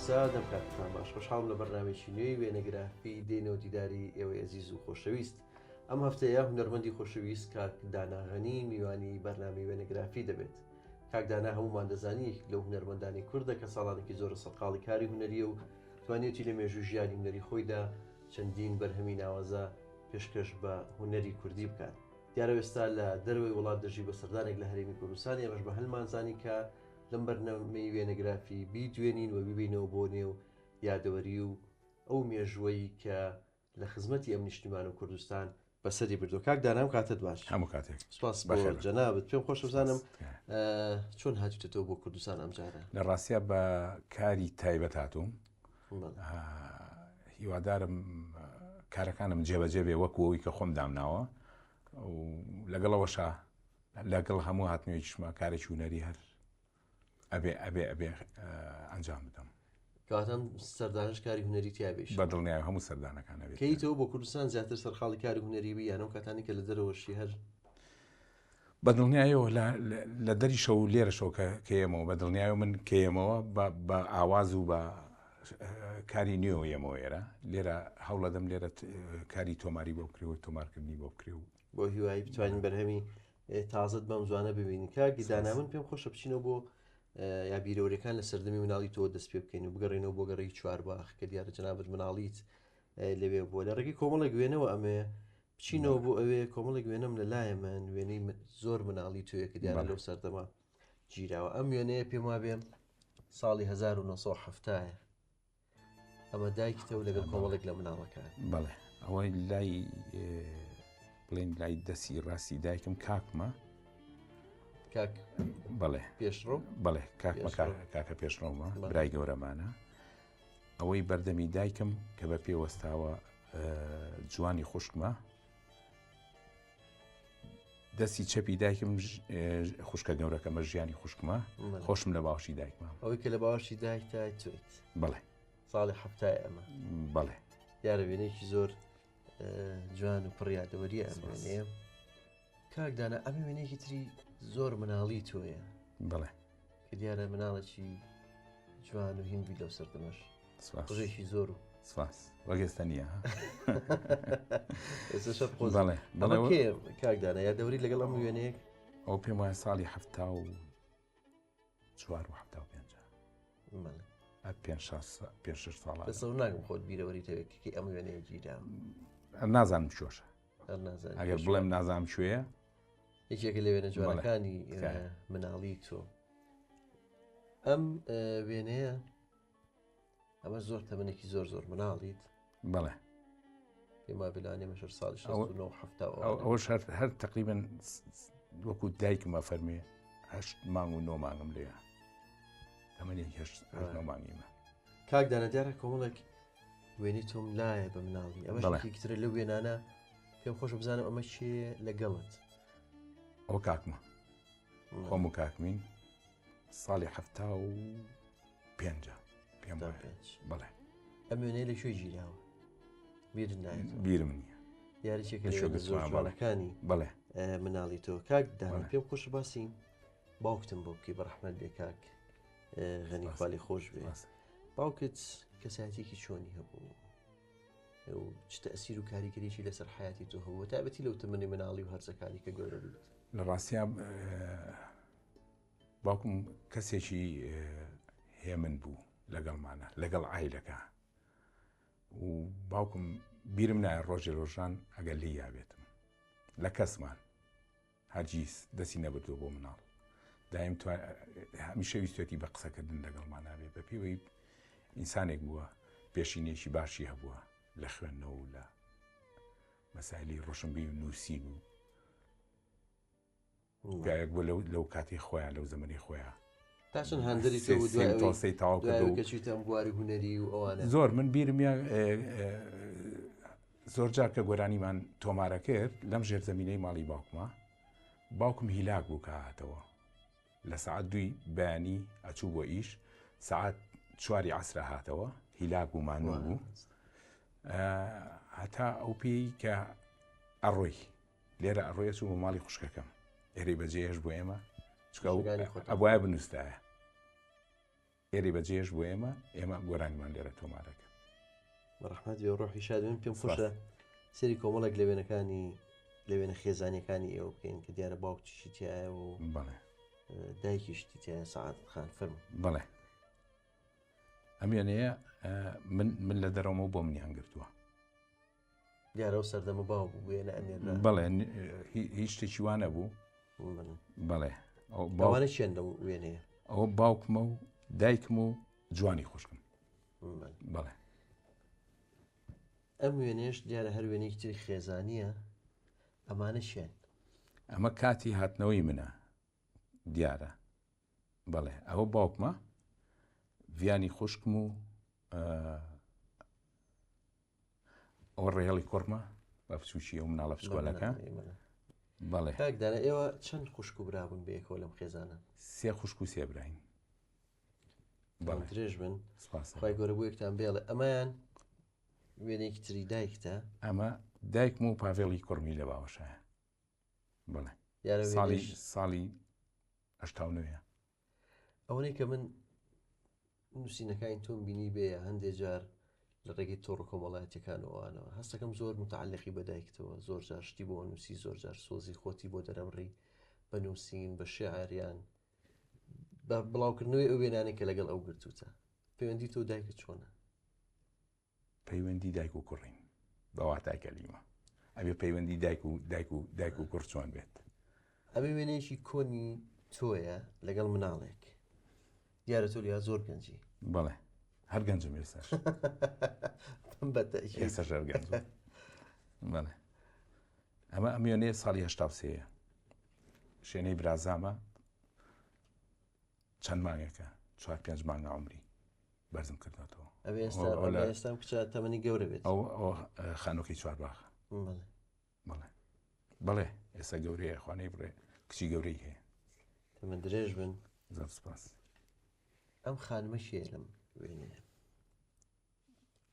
سا دەم کاتتان باش خۆشحاڵم لە بەرنامێکی نوێی وێنەگرافی دێنەوە دیداری ئێوەی ئەزیز و خۆشەویست. ئەم هەفتەیە هونەرمەندی خۆشەویست کاک داناغەنی میوانی بەرنامی وێنەگرافی دەبێت. کاک دانا هەمومان دەزانی لەو هونەرمەندانی کوردە کە ساڵانێکی زۆر سەرقاڵی کاری هونەریە و توانێتی لە مێژوو ژیانی هونەری خۆیدا چەندین بەرهەمی ناوازە پێشکەش بە هونەری کوردی بکات. دیارە ئێستا لە دەروی وڵات دەژی بە سەردانێک لە هەرێمی کوردستان ئێمەش بە هەلمانزانی کە لەم بەرنامەی وێنەگرافی بیدوێنین و ببینەوە بۆ نێو یادەوەری و ئەو مێژوەی کە لە خزمەتی ئەم نیشتیمان و کوردستان بەسەری بردو. کاک دانام کاتت باش. هەموو کاتێک سپاس بە جەنابەت. پێم خۆش بزانم چۆن هاتوتەوە بۆ کوردستان ئەم جارە؟ لە ڕاستیە بە کاری تایبەت هاتووم. هیوادارم کارەکانم جێبەجێ بێ وەکوەوەی کە خۆم دامناوە و لەگەڵەوەشە لەگەڵ هەموو هاتنوێکیشمە کارێکی هونەری هەر ئەبێ ئەنجام بدەم. کاتەم سەردانش کاری هونەری تیابێش بەدڵنیای هەموو سەردانەکان ئەبێت. کەیتەوە بۆ کوردستان زیاتر سەرخاڵی کاری هونەری بی یانەوە کاتانی کە لە دەرەوەشی هەر بەدڵنیایەوە لە دەری شەو و لێرە شەو کێمەوە بەدڵنیایە من کێمەوە بە ئاواز و بە کاری نیۆ یەمەوە ئێرە لێرە هەوڵەدەم لێرە کاری تۆماری بۆ بکرێەوە تۆمارکردنی بۆ بکرێ و بۆ هیوایی بتوانین بەرهەمی تازت بەم زوانە ببینین. کاکی دانا من پێم خۆشە بچینەوە بۆ یا بیرەوەریەکان لە سەردەمی مناڵی تۆ دەست پێ بکەین و بگەڕێنەوە بۆ گەڕی چوارباخ کە دیارە جەنابەت مناڵیت لەوێ بووە لە ڕێگەی کۆمەڵە گوێنەوە ئەمێ بچینەوە بۆ ئەوێ کۆمەڵە گوێنەم لەلایە من وێنەی زۆر مناڵی توێ کە دیارە لەو سەردەما گیراوە. ئەم وێنەیە پێم وا بێم ساڵی 1970 ئەمە دایکتەوە لەگەڵ کۆمەڵێک لە مناڵەکان. بەڵێ ئەوەی لای بڵێن لای دەستی ڕاستی دایکم کاکمە کاک بەڵێ پێشڕۆ بەڵێ کاکە پێشڕۆمە برای گەورەمانە. ئەوەی بەردەمی دایکم کە بە پێوەستاوە جوانی خوشکمە دەستی چەپی دایکم خوشکە گەورەکەمە ژیانی خوشکمە خۆشم لە باوشی دایکمە. ئەوەی کە لە باوشی دایکتا تویت بەڵێ ساڵی هەفتای ئەمە بەڵێ دیارە وێنەیەکی زۆر جوان و پڕیادەوەریە ئەم وێنەیە. کاک دانا ئەمە وێنەیەکی تری زۆر مناڵی تۆیە. بەڵێ کە دیارە مناڵێکی جوان و هینبی لەو سەردەمەش ڕێکی زۆر و سپاس وەگەستە نییە بەڵێ کاک دانا یا دەوری لەگەڵ ئەم وێنەیەک ئەو پێم وایە ساڵی 1970 پێ6 ساڵ بەسەر ناگەم خۆت بیرەوەری تەوێککی ئەم وێنەیە گیرام نازانم چۆشە ئەگەر بڵێم نازانم شوێیە یەکێکە لە وێنە جوانەکانی مناڵی تۆ. ئەم وێنەیە ئەمە زۆر تەمەنێکی زۆر مناڵیت. بەڵێ پێما بلانێ مەشەر ساڵی 1970 ئەوەش هەر تقریبن وەکو دایکمە فەرمێ 8 مانگ و 9 مانگم لێە تەمەنێکی 8 مانگیمە. کاک دانا دیارە کۆمەڵێک وێنی تۆم لایە بە مناڵی ئەمەشێکترە لە وێنانە پێم خۆش بزانم ئەمە چێ لەگەڵت. ئەو کاکمە خۆم و کاکمین ساڵی 75 پێم بەڵێ ئەم وێنەیە لە شوێ گیراوە بیرم نییە دیارێکێکە زۆرەکانی بەڵێ مناڵی تۆ. کاک دانا پێم خۆش باسی باوکتم بۆ بکەی بەڕەحمەت بێ کاک غەنی خاڵی خۆش بێ. باوکت کەسایەتێکی چۆنی هەبوو و چ تەئسیر و کاریگەریی لەسەر حیاتی تۆ هەبوو تایبەتی لەو تەمەنی مناڵی و هەرزەکانی کە گەورە بوویت؟ لە ڕاستیە باوکم کەسێکی هێمن بوو لەگەڵمانە لەگەڵ عایلەکە و باوکم بیرم نایە ڕۆژێ ڕۆژان ئەگەر لی یابێتم لە کەسمان هەرگیز دەستی نەبردووە بۆ مناڵ دایم هەمیشە ویستێتی بە قسەکردن لەگەڵمان نابێت بە پێوەی ئینسانێک بووە پێشینێکی باشی هەبووە لە خوێندنەوە و لە مەسایلی ڕۆشنبی و نووسین و گایەک بوو لەو کاتی خۆیان لەو زەمەنی خۆیان تاشن هەندری تۆسی تاوا کردوکەچیتە ئەم بواری هونەری و ئەوانە زۆر من بیرم زۆر جار کە گۆرانیمان تۆمارە کرد لەم ژێر زەمینەی ماڵی باوکم هیلاک بوو کە هاتەوە لە سعات 2 بەیانی ئەچوو بۆ ئیش سعات 4 عەسرە هاتەوە هیلاک بوو مانوو بوو هەتا ئەو پێی کە ئەڕۆی لێرە ئەڕۆیە چوو بۆ ماڵی خوشکەکەم ئێرەی بەجێهێش بۆ ئێمە ئەبوایە بنووسایە ئێری بەجێش بۆ ئێمە گۆرانیمان لێرە تۆمارەکە. بەڕەحمەت بێ و ڕۆحی شاد من پێم خۆشە سەری کۆمەڵێک لەوێنە خێزانیەکانی ئێوە بکەین کە دیارە باوکیشی تایە و بەڵێ دایکیشتی تایە سەعادەت خان فەرموو. بەڵێ ئەم وێنەیە من لە دەرەوەمە بۆ منیان گرتووە. دیارە و سەردەمە باو بوو وێنە ئەنێرا. بەڵێ هیچ شتێکی وانە بوو. بەڵێ ئەوانە چێن لەو وێنەیە؟ ئەوە باوکمە و دایکم و جوانی خوشکم. بەڵێ ئەم وێنێش دیارە هەر وێنەیەکی تری خێزانیە ئەمانە شێن. ئەمە کاتی هاتنەوەی منە دیارە. بەڵێ ئەوە باوکمە ڤیانی خوشکم و ئەوە ڕێهێڵی کۆڕمە بە بچووکی ئەو مناڵە بچکۆلەکە. بەڵێ کاکدانە ئێوە چەند خوشک و برابوون بەیەکەوە لەم خێزانە؟ 3 خوشک و 3 براین. درێژ بن خی گەورە بۆ یەکتان بێڵێ ئەمایان وێنێکی تری دایکتە؟ ئەمە دایکم و پاڤێڵی کوڕمی لە باوەشایە. بڵێ ساڵی 89. ئەوەی کە من نووسینەکانی تۆم بینی بێ هەندێک جار لە ڕێگەی تۆڕ کۆمەڵایەتەکانەوەوانەوە هەستەکەم زۆر متعلقی بە دایکتەوە، زۆر جار شتی بۆ نووسی، زۆر جار سۆزی خۆتی بۆ دەرەمڕی بە نووسین بە شێعریان بە بڵاوکردنەوەی ئەو وێنانێک کە لەگەڵ ئەو گرتوتە. پەیوەندی تۆ دایکت چۆنە؟ پەیوەندی دایک و کوڕین بەواتای کەلیمە. ئەبێ پەیوەندی دایک و کوڕ چۆن بێت؟ ئەبێ وێنەیەکی کۆنی تۆیە لەگەڵ مناڵێک. دیارە تۆ لیا زۆر گەنجی. بەڵێ هەر گەنجم ئێستاش. ئێستاش هەر گەنج. بەڵێ ئەمە ئەم وێنەیە ساڵی 83ە. شوێنەی برازامە چەند مانگێکە 4-5 مانگە عومری بەرزم کردوێتەوە. ئێستا کچە تەمەنی گەورە بێت. ئەو خانۆکی چوارباخە. بەڵێ ئێستا گەورەیە خوانەی بڕێ کچی گەورەی هەیە. تەمەن درێژ بن. زۆر سوپاس. ئەم خانمە شێ لەم وێنەیە؟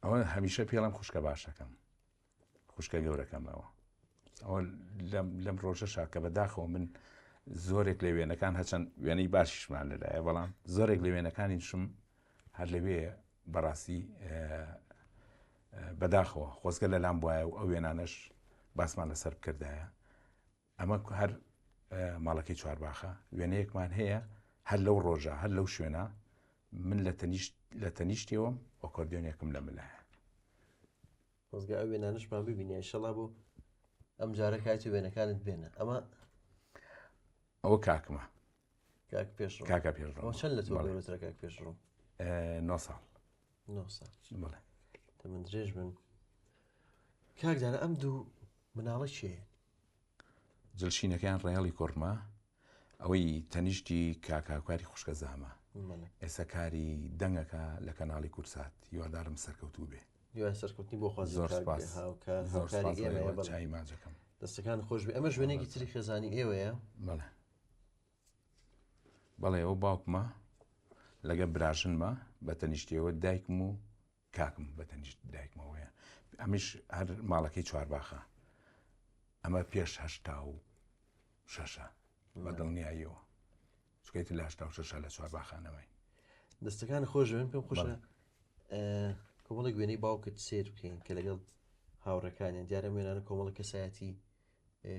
ئەوە هەمیشە پێڵم خوشکە باشەکەم، خوشکە گەورەکەمەوە. ئەوە لەم ڕۆژەشا کە بەداخەوە من زۆرێک لە وێنەکان هەچەند وێنەی باشیشمان لەدایە، بەڵام زۆرێک لە وێنەکانی شم هەر لەوێ بەڕاستی بەداخەوە خۆزگە لەلام بواە و ئەو وێنانەش باسمان لەسەر بکردایە. ئەمە هەر ماڵەکەی چوارباخە وێنەیەکمان هەیە هەر لەو ڕۆژە هەر لەو شوێنە من لە تەنیشتیەوەم ئۆکۆردیۆنێکم لە ملایە. خۆزگە ئەو وێنانشمان ببینی ئینشەڵا بۆ ئەم جارە کاتی وێنەکانت بێنە. ئەوە کاکمە. کاک پێشڕۆ. کاکە پێشڕۆ. چەند لە تۆ گەورەترە کاک پێشڕۆ؟ 9 ساڵ. 9 ساڵ. بڵێ تەمەن درێژ بن. کاکدانە ئەم دوو مناڵە چێ؟ جلشینەکەیان ڕێهێڵی کوڕمە، ئەوەی تەنیشتی کاکاکواری خوشکە زامە. ئێستا کاری دەنگەکە لە کەناڵی کورسات. هیوادارم سەرکەوتوو بێ. دوای سەرکەوتنی بۆ خوازی چای ماجەکەم. دەستەکان خۆش بێ. ئەمە ژوێنێکی تری خێزانی ئێوەیە؟ بەڵێ بەڵێ ئەو باوکمە لەگە براژنمە بە تەنیشتیەوە دایکم و کاکم بە تەنیشت دایکمەوەیە. ئەمیش هەر ماڵەکەی چوارباخە. ئەمە پێش 86 بە دڵنیاییەوە چکەیت لە 86 لە چوارباخانەوەی. دەستەکان خۆش من پێم خۆشە کۆمەڵێک وێنەی باوکت سێر بکەین کە لەگەڵ هاوڕەکانیان دیارە وێنانە کۆمەڵە کەسایەتی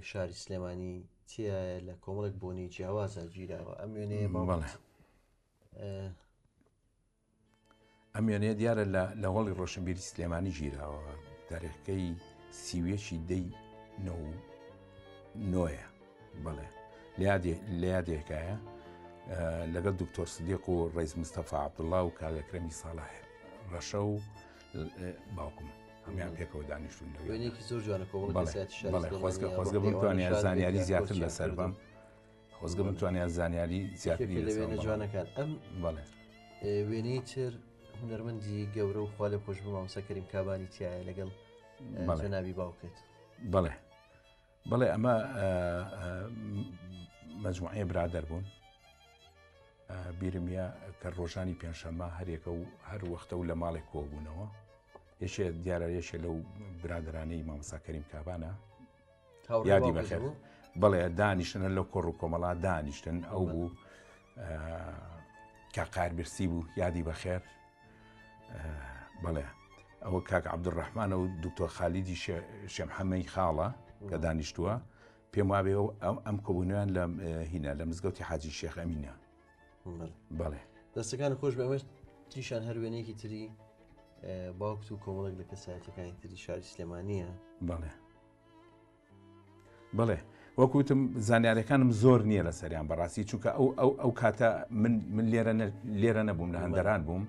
شاری سلێمانی چیە لە کۆمەڵێک بۆنی جیاوازە گیراوە. ئەم وێنەیە بەڵێ ئەم وێنەیە دیارە لە وەڵی ڕۆشنبیری سلێمانی گیراوە. تاریخەکەی سیوێکی دەی 9ە. بەڵێ لە یادێکایە لەگەڵ دکتۆر سدیق و ڕیس مستەفا عەبدوڵڵا و کاگەکرەمی ساڵح ڕەشە و باوکم هەمیان پێکەوە دانیشتون. وێنێکی زۆر جوانە کۆمەڵ خۆزگە بتوانێت زانیاری زیاتر لەسەر بم. خۆزگە بتوانێت زانیاری زیاتری لە وێنە جوانەکان. ئەم بەڵێ وێنەی تر هونەرمەندی گەورە و خوا لێ خۆش بم مامۆستا کەریم کابانی تایە لەگەڵ جەنابی باوکت. بەڵێ بەڵێ ئەمە مەجموعەیە برادەر بوون. بیرمە کە ڕۆژانی پێنجشەممە هەرێکە و هەر وەختە و لە ماڵێک کۆبوونەوە. یەکێ دیارە یەکێ لەو برادرانەی مامۆستا کەریم کابانە یادی بەخێر. بەڵێ دانیشتنە لە کۆڕ و کۆمەڵا دانیشتن. ئەو بوو کاک قایربرسی بوو یادی بەخێر بەڵێ ئەوە کاک عەبدوڕەحمان و دکتۆر خالیدی شێمحەمەی خاڵە کە دانیشتووە پێم وابێ ئەم کۆبوونیان لە هینە لە مزگەوتی حاجی شێخ ئەمینە بەڵێ دەستەکان خۆش بە ئەمەش تریشان هەر وێنەیەکی تری باوکت و کۆمەڵێک لە کەسایەتەکانی تری شاری سلێمانیە بەڵێ بەڵێ وەکوتم زانیاریەکانم زۆر نییە لە سەریان بەڕاستی چونکە ئەو کاتە من لێرە نەبووم لە هەندەران بووم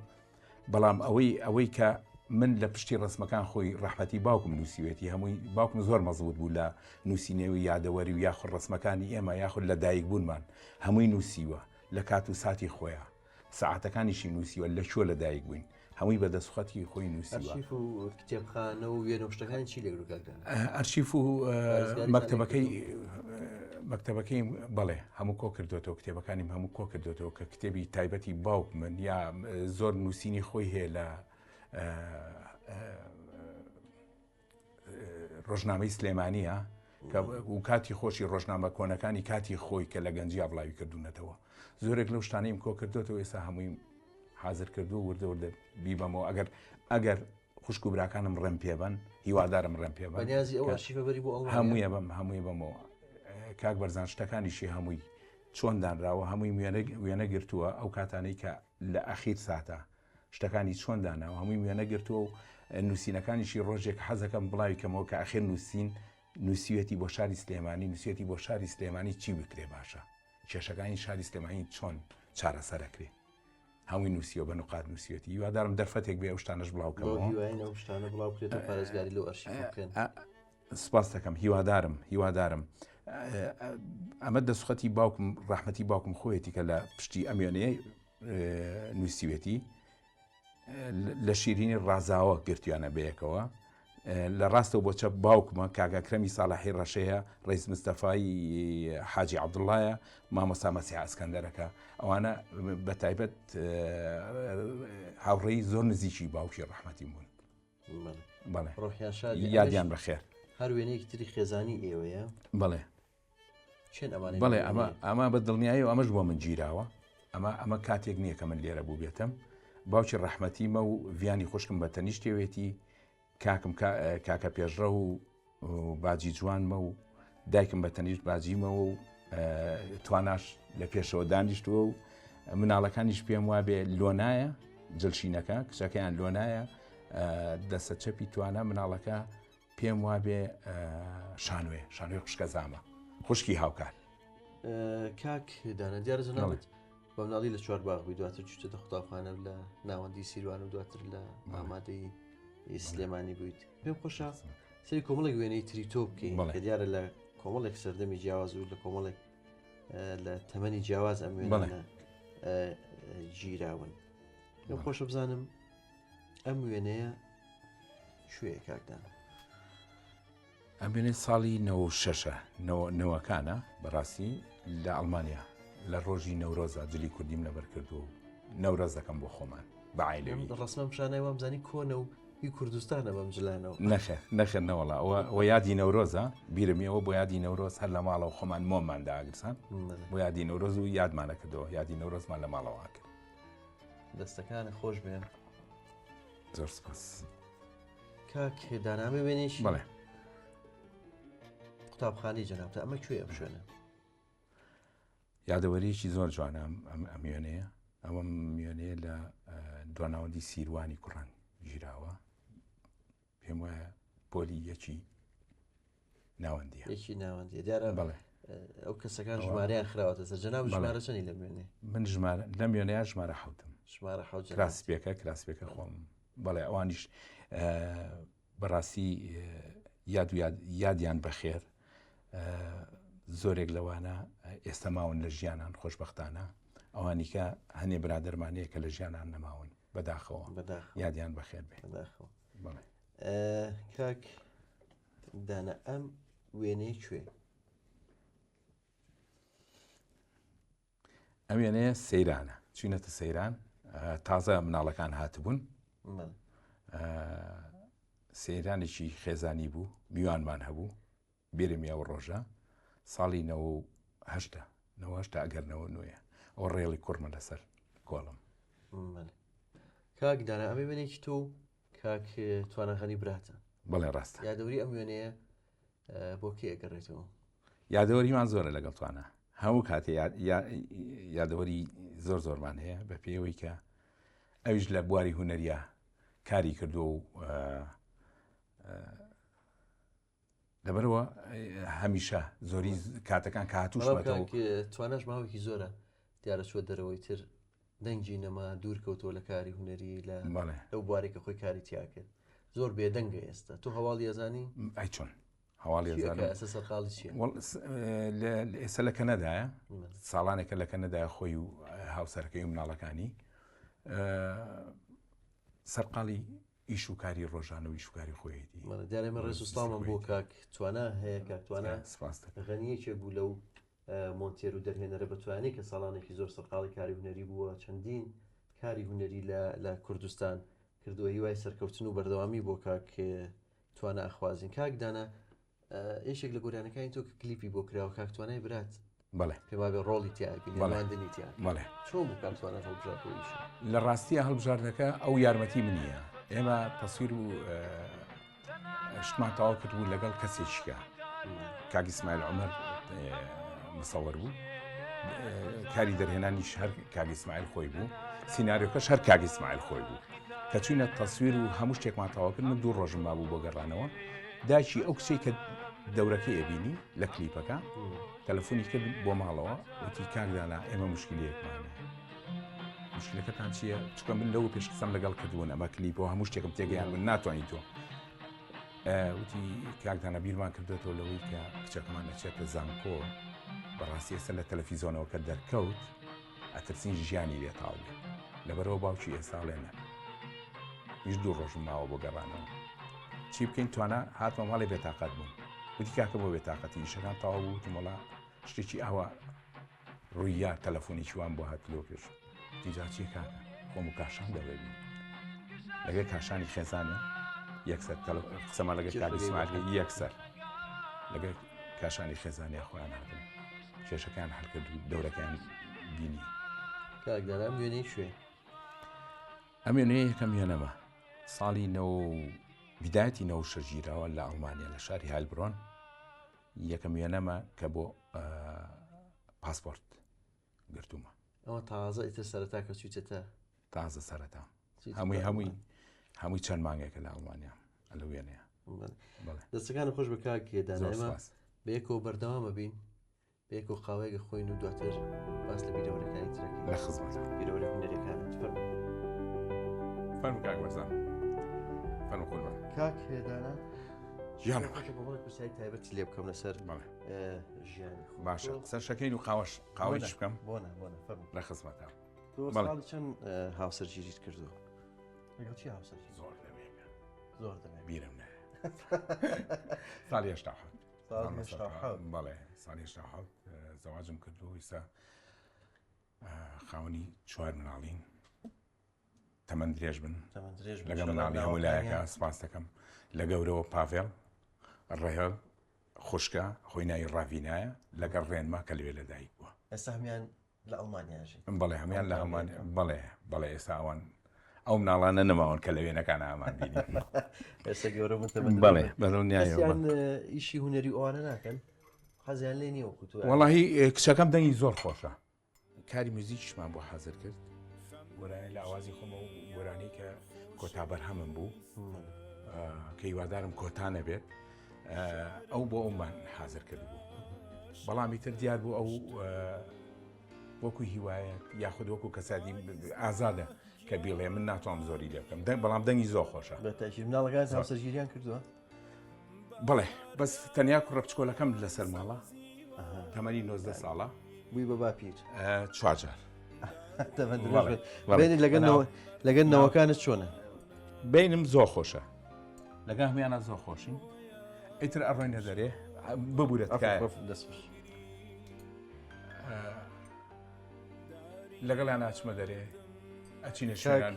بەڵام ئەوەی کە من لە پشتی ڕسمەکان خۆی ڕەحمەتی باوکم نووسیوێتی هەمووی باوکم زۆر مەزبوط بوو لە نووسینەوەی یادەوەری و یاخود ڕسمەکانی ئێمە یاخود لە دایک بوونمان هەمووی نووسیوە لە کات و ساتی خۆیان سەعاتەکانیشی نووسیوە لە شووە لە دایک بووین هەمووی بەدەستخەتی خۆی نووسیوە ئەرشیف و کتێبخانە و وێنە و شتەکانی چی لێگرو کاکدان ئەرشیف و مەکتەبەکەی بەڵێ هەموو کۆ کردوێتەوە کتێبەکانیم هەموو کۆ کردوێتەوە کە کتێبی تایبەتی باوک من یا زۆر نووسینی خۆی هەیە لە ڕۆژنامەی سلێمانیە و کاتی خۆشی ڕۆژنامە کۆنەکانی کاتی خۆی کە لە گەنجیا بڵاوی کردوونەتەوە زۆرێک لەو شتانەیم کۆ کردوێتەوە ئێستا هەمووی حاضر کردو وردە بیبەمەوە ئەگەر خوشک و براکانم ڕێم پێبن هیوادارم ڕێم پێبن هەموویە بەمەوە کاک بەرزان شتەکانیشی هەمووی چۆن دانراوە هەمووی وێنە گرتووە ئەو کاتانەی کە لە ئەخیر ساتە شتەکانی چۆن داناوە هەمووی وێنە گرتووە و نووسینەکانیشی ڕۆژێک حەزەکەم بڵاوی کەمەوە کە ئەخیر نووسیوێتی بۆ شاری سلێمانی نووسێتی بۆ شاری سلێمانی چی بکرێ باشە کێشەکانی شاری سلێمانی چۆن چارەسەرەکرێ هەمووی نووسیەوە بە نقاط نووسیەتی هیوادارم دەرفەتێک بێ ئەو شتانەش بڵاوکەمەوە سپاس دەکەم هیوادارم ئەمە دەسوخەتی باوکم ڕەحمەتی باوکم خۆیەتی کە لە پشتی ئەم وێنەیە نووسیوێتی لە شیرینی ڕازاوە گرتویانە بەیەکەوە لە ڕاستەوە بۆچە باوکمە کاگاکرەمی ساڵحی ڕەشەیە ڕیس مستەفای حاجی عەبدوڵڵایە مامۆستا مەسیح ئەسکەندەرەکە ئەوانە بە تایبەت هاوڕێی زۆر نزیکی باوکی ڕەحمەتی بوون بەڵێ یادیان بەخێر هەر وێنەیەکی تری خێزانی ئێوەیە بەڵێ بەڵێ ئەمە بە دڵنیاییەوە ئەمەش بۆ من گیراوە ئەمە کاتێک نییە کە من لێرە بوو بێتم باوکی ڕەحمەتیمە و ڤیانی خوشکم بە تەنیشتێوێتی کاکم کاکە پێشڕە و باجی جوانمە و دایکم بە تەنیشت باجیمەوە و تواناش لە پێشەوە دانیشتووە و مناڵەکانیش پێم وابێ لۆنایە جلشینەکە کچەکەیان لۆنایە دەستە چەپی توانە مناڵەکە پێم وابێ شانوێ خوشکە زامە خوشکی هاوکار کاک دانا دیارە زەناوت بە مناڵی لە چوارباغ بووی دواتر چوتە قوتابخانە لە ناوەندی سیروان و دواتر لە ئامادەی سلێمانی بوویت پێم خۆشە سەری کۆمەڵێک وێنەی تری تۆ بکەین کە دیارە لە کۆمەڵێک سەردەمی جیاواز و لە کۆمەڵێک لە تەمەنی جیاواز ئەم وێنانە گیراون پێم خۆشە بزانم ئەم وێنەیە کوێیە کاکدان ئەم وێنەی ساڵی 96 نەوەکانە بەڕاستی لە ئەڵمانیا لە ڕۆژی نەورۆزە جلی کوردیم لەبەر کردو و نەورۆز دەکەم بۆ خۆمان بەعیلەوی ڕسمەم شانای وام زانی کۆنە و هی کوردستانە بەم جلانەوە نەخێر نەوەڵا ئەوە یادی نەورۆزە بیرمیەوە بۆ یادی نەورۆز هەر لە ماڵەوە خۆمان مۆماندا ئاگرسان بۆ یادی نەورۆز و یادمانە کردەوە یادی نەورۆزمان لە ماڵەوە کرد دەستەکانە خۆش بێن زۆر سپاس کاک دانامە وێنێشی بەڵێ قوتابخانەی جەنابتە ئەمە کوێ ئەم شوێنە یادەوەریەکی زۆر جوانە ئەم وێنەیە ئەوە میوێنەیە لە دواناوەندی سیروانی کوڕان ژیراوە پێم وایە پۆلی یەکی ناوەندیە دیارە بەڵێ ئەو کەسەکان ژمارەیان خراوەتە سەر جەناب ژمارە چەندی لە وێنێ من لەم وێنەیە ژمارە حەوتم ژمارە حەوت کراسپێکە خۆم بەڵێ ئەوانیش بەڕاستی یادیان بەخێر زۆرێک لەوانە ئێستا ماون لە ژیانان خۆشبەختانە ئەوانی کە هەنێ برادەرمانەیە کە لە ژیانان نەماون بەداخەوە یادیان بەخێر بێ کاک دانا ئەم وێنەی کوێ ئەم وێنەیە سەیرانە چوینەتە سەیران تازە مناڵەکان هاتبوون سەیرانێکی خێزانی بوو میوانمان هەبوو بیرمیەوە ڕۆژە ساڵی 98 ئەگەرنەوە نوێە ئەو ڕێڵی کوڕمە لەسەر کۆڵم. کاک دانا ئەمێ وێنێکی تۆ کاک تواناخانی براتە بەڵێ ڕاستە. یادەوری ئەم وێنەیە بۆ کێ ئەگەڕێتەوە؟ یادەوەریمان زۆرە لەگەڵ توانە هەموو کاتێ یادەوەری زۆرمان هەیە بە پێوەی کە ئەویش لە بواری هوەریە کاری کردو و لەبەرەوە هەمیشە زۆری کاتەکان کە هاتووشمەتەوە توانەش ماوەکی زۆرە دیارە چوە دەرەوەی تر دەنگی نەما دوورکەوتەوە لە کاری هوەری لەو بوارێکە خۆی کاری تیا کرد زۆر بێدەنگە ئێستا تو هەواڵی ەزانی ئەی چۆن هەواڵی سەرقاڵی چیە؟ ئێستا لە کەنەدایە ساڵانێکە لە کەنەدای خۆی و هاوسەرەکەی و مناڵەکانی سەرقاڵی ئیش و کاری ڕۆژانە و ئیشوکاری خۆیەتی دیارێمە ڕێسوستامە بۆ کاک توانە هەیە کاک توانە غەنیەکێک بوو لەو مۆنتێر و دەرهێنەرە بەتوانێت کە ساڵانێکی زۆر سەرقاڵی کاری هوەری بووە چەندین کاری هوەری لە کوردستان کردووە هیوای سەرکەوتن و بەردەوامی بۆ کاک توانە ئەخوازیین کاک دانا ئێشێک لە گۆرانەکانی تۆ کە کلیپی بۆ کراوە کاک توانای برات بەڵێ پێما بێ ڕۆڵی تیاگەندنی تیا بەڵێ چۆن بوو کاک توانە هەڵبژاردنەوەیش لە ڕاستیە هەڵبژاردنەکە ئەو یارمەتی منیە ئێمە تەسویر و شتمان تەواو کردبوو لەگەڵ کەسێکیکە کاک ئیسماعیل عومەر مصور بوو کاری دەرهێنانیش هەر کاک ئیسماعیل خۆی بوو سیناریۆکەش هەر کاک ئیسماعیل خۆی بوو کە چوینە تەسویر و هەموو شتێکمان تەواو کرد من 2 ڕۆژم مابوو بۆ گەڕانەوە داچی ئەو کچەی کە دەورەکەی ئەبینی لە کلیپەکە تەلەفۆنی کرد بۆ ماڵەوە وتی کاک دانا ئێمە مشکلەیەکمانە مشکلەکەتان چییە؟ چکە من لەوە پێش قسەم لەگەڵ کردوون ئەمە کلیپەوە هەموو شتێکم تێگەیان من ناتوانین تۆ وتی کاک دانا بیرمان کردێتەوە لەوەی کە کچەکەمان دەچێتە زانکۆ بەڕاستی ئێستا لە تەلەڤیزیۆنەوە کە دەرکەوت ئەترسین ژیانی لێتاڵ بێت لەبەرەوە باوکی ئێستاڵێنە هیچ 2 ڕۆژم ماوە بۆ گەڕانەوە چی بکەین توانە هاتمە ماڵی بێتاقەت بووم وتی کاکە بۆ بێتاقەتی ئیشەکان تەواو بوو وتم وەڵا شتێکی ئاوا ڕوویە تەلەفۆنێکی وان بۆ هاتلۆ پێش دیجا چی کاکە خۆم و کاشان دەبێبین لەگەڵ کاشانی خێزانە یەکسەر قسەمان لەگەڵ کاک ئیسماعیل یەکسەر لەگەڵ کاشانی خێزانیا خۆیان هاتن کێشەکان هەڵکرد و دەورەکەیان بینی کاک دانا ئەم وێنەی کوێ؟ ئەم وێنەیە یەکەم وێنەمە ساڵی بدایەتی 96 ژیراوە لە ئەڵمانیا لە شاری هایلبرۆن یەکەم وێنەمە کە بۆ پاسپۆرت گرتوومە ئەوە تازە ئیتر سەرەتا کە چویتە تازە سەرەتا هەمووی چەند مانگێکە لە ئەڵمانیا لە وێنەیە دەستەکان خۆش بە کاک دانا بەیەکەوە بەردەوامە بین بەیەکەوە قاوەیەکە خۆین و دواتر باس لە بیرەوەریەکانی ترەکەی لە خزمەت بیرەوەری هونەریەکانت فەرموو کاک بەرزان فەرموو قوربان کاک دانا ژیانە بەڵێ پرسیاری تایبەتی لێ بکەم لەسەر ژیانی باشە سەر شەکەین و قاوەیش بکەم بۆنە فەرموو لە خزمەتە ساڵی چەند هاوسەرگیریت کردووە؟ لەگەڵ چی هاوسەرگیری؟ زۆر دەبێت زۆر دەبێت بیرم نایە ساڵی 87 بەڵێ ساڵی 87 زەواجم کردو ئێستا خاوەنی 4 مناڵین تەمەند درێژ بن لەگەڵ مناڵی هەموو لایەکە سپاس دەکەم لە گەورەوە پاڤێڵ ڕێهێڵ خوشکە خۆی ناوی ڕاڤینایە لەگەڵ ڕێنما کە لەوێ لەدایک بووە ئێستا هەمیان لە ئەڵمانیاژین بەڵێ هەمیان لە ئەڵمانیا بەڵێ ئێستا ئەوان ئەو مناڵانە نەماون کە لەوێنەکان ئامان بینی ئێستا گەورە بەڵێ بەدڵنیایەوە ئیشی هونەری ئەوانە ناکەن حەزیان لێ نییە وەکو تۆ وەڵاهی کچەکەم دەنگی زۆر خۆشە کاری موزیکیشمان بۆ حەزر کرد وەرانی لە ئاوازی خۆمە و وەرانی کە کۆتا بەرهەمم بوو کە هیوادارم کۆتانە بێت ئەو بۆ ئەومان حازر کرد بوو بەڵامی تر دیار بوو ئەو وەکو هیوایەت یاخود وەکو کەسادی ئازادە کە بیڵێ من ناتوانم زۆری لێ بکەم بەڵام دەنگی زۆر خۆشە مناڵەکان هاوسەرگیریان کردووە؟ بڵێ بەس تەنیا کوڕە بچکۆلەکەم لەسەر ماڵە تەمەنی 19 ساڵە بووی بە باپیر 4 جار بینی لەگەن نەوەکانت چۆنە؟ بینم زۆر خۆشە لەگە هەمیانە زۆر خۆشین ئیتر ئەڕۆینە دەرێ ببورێت لەگەڵیان ناچمە دەرێ ئەچینە شوێنان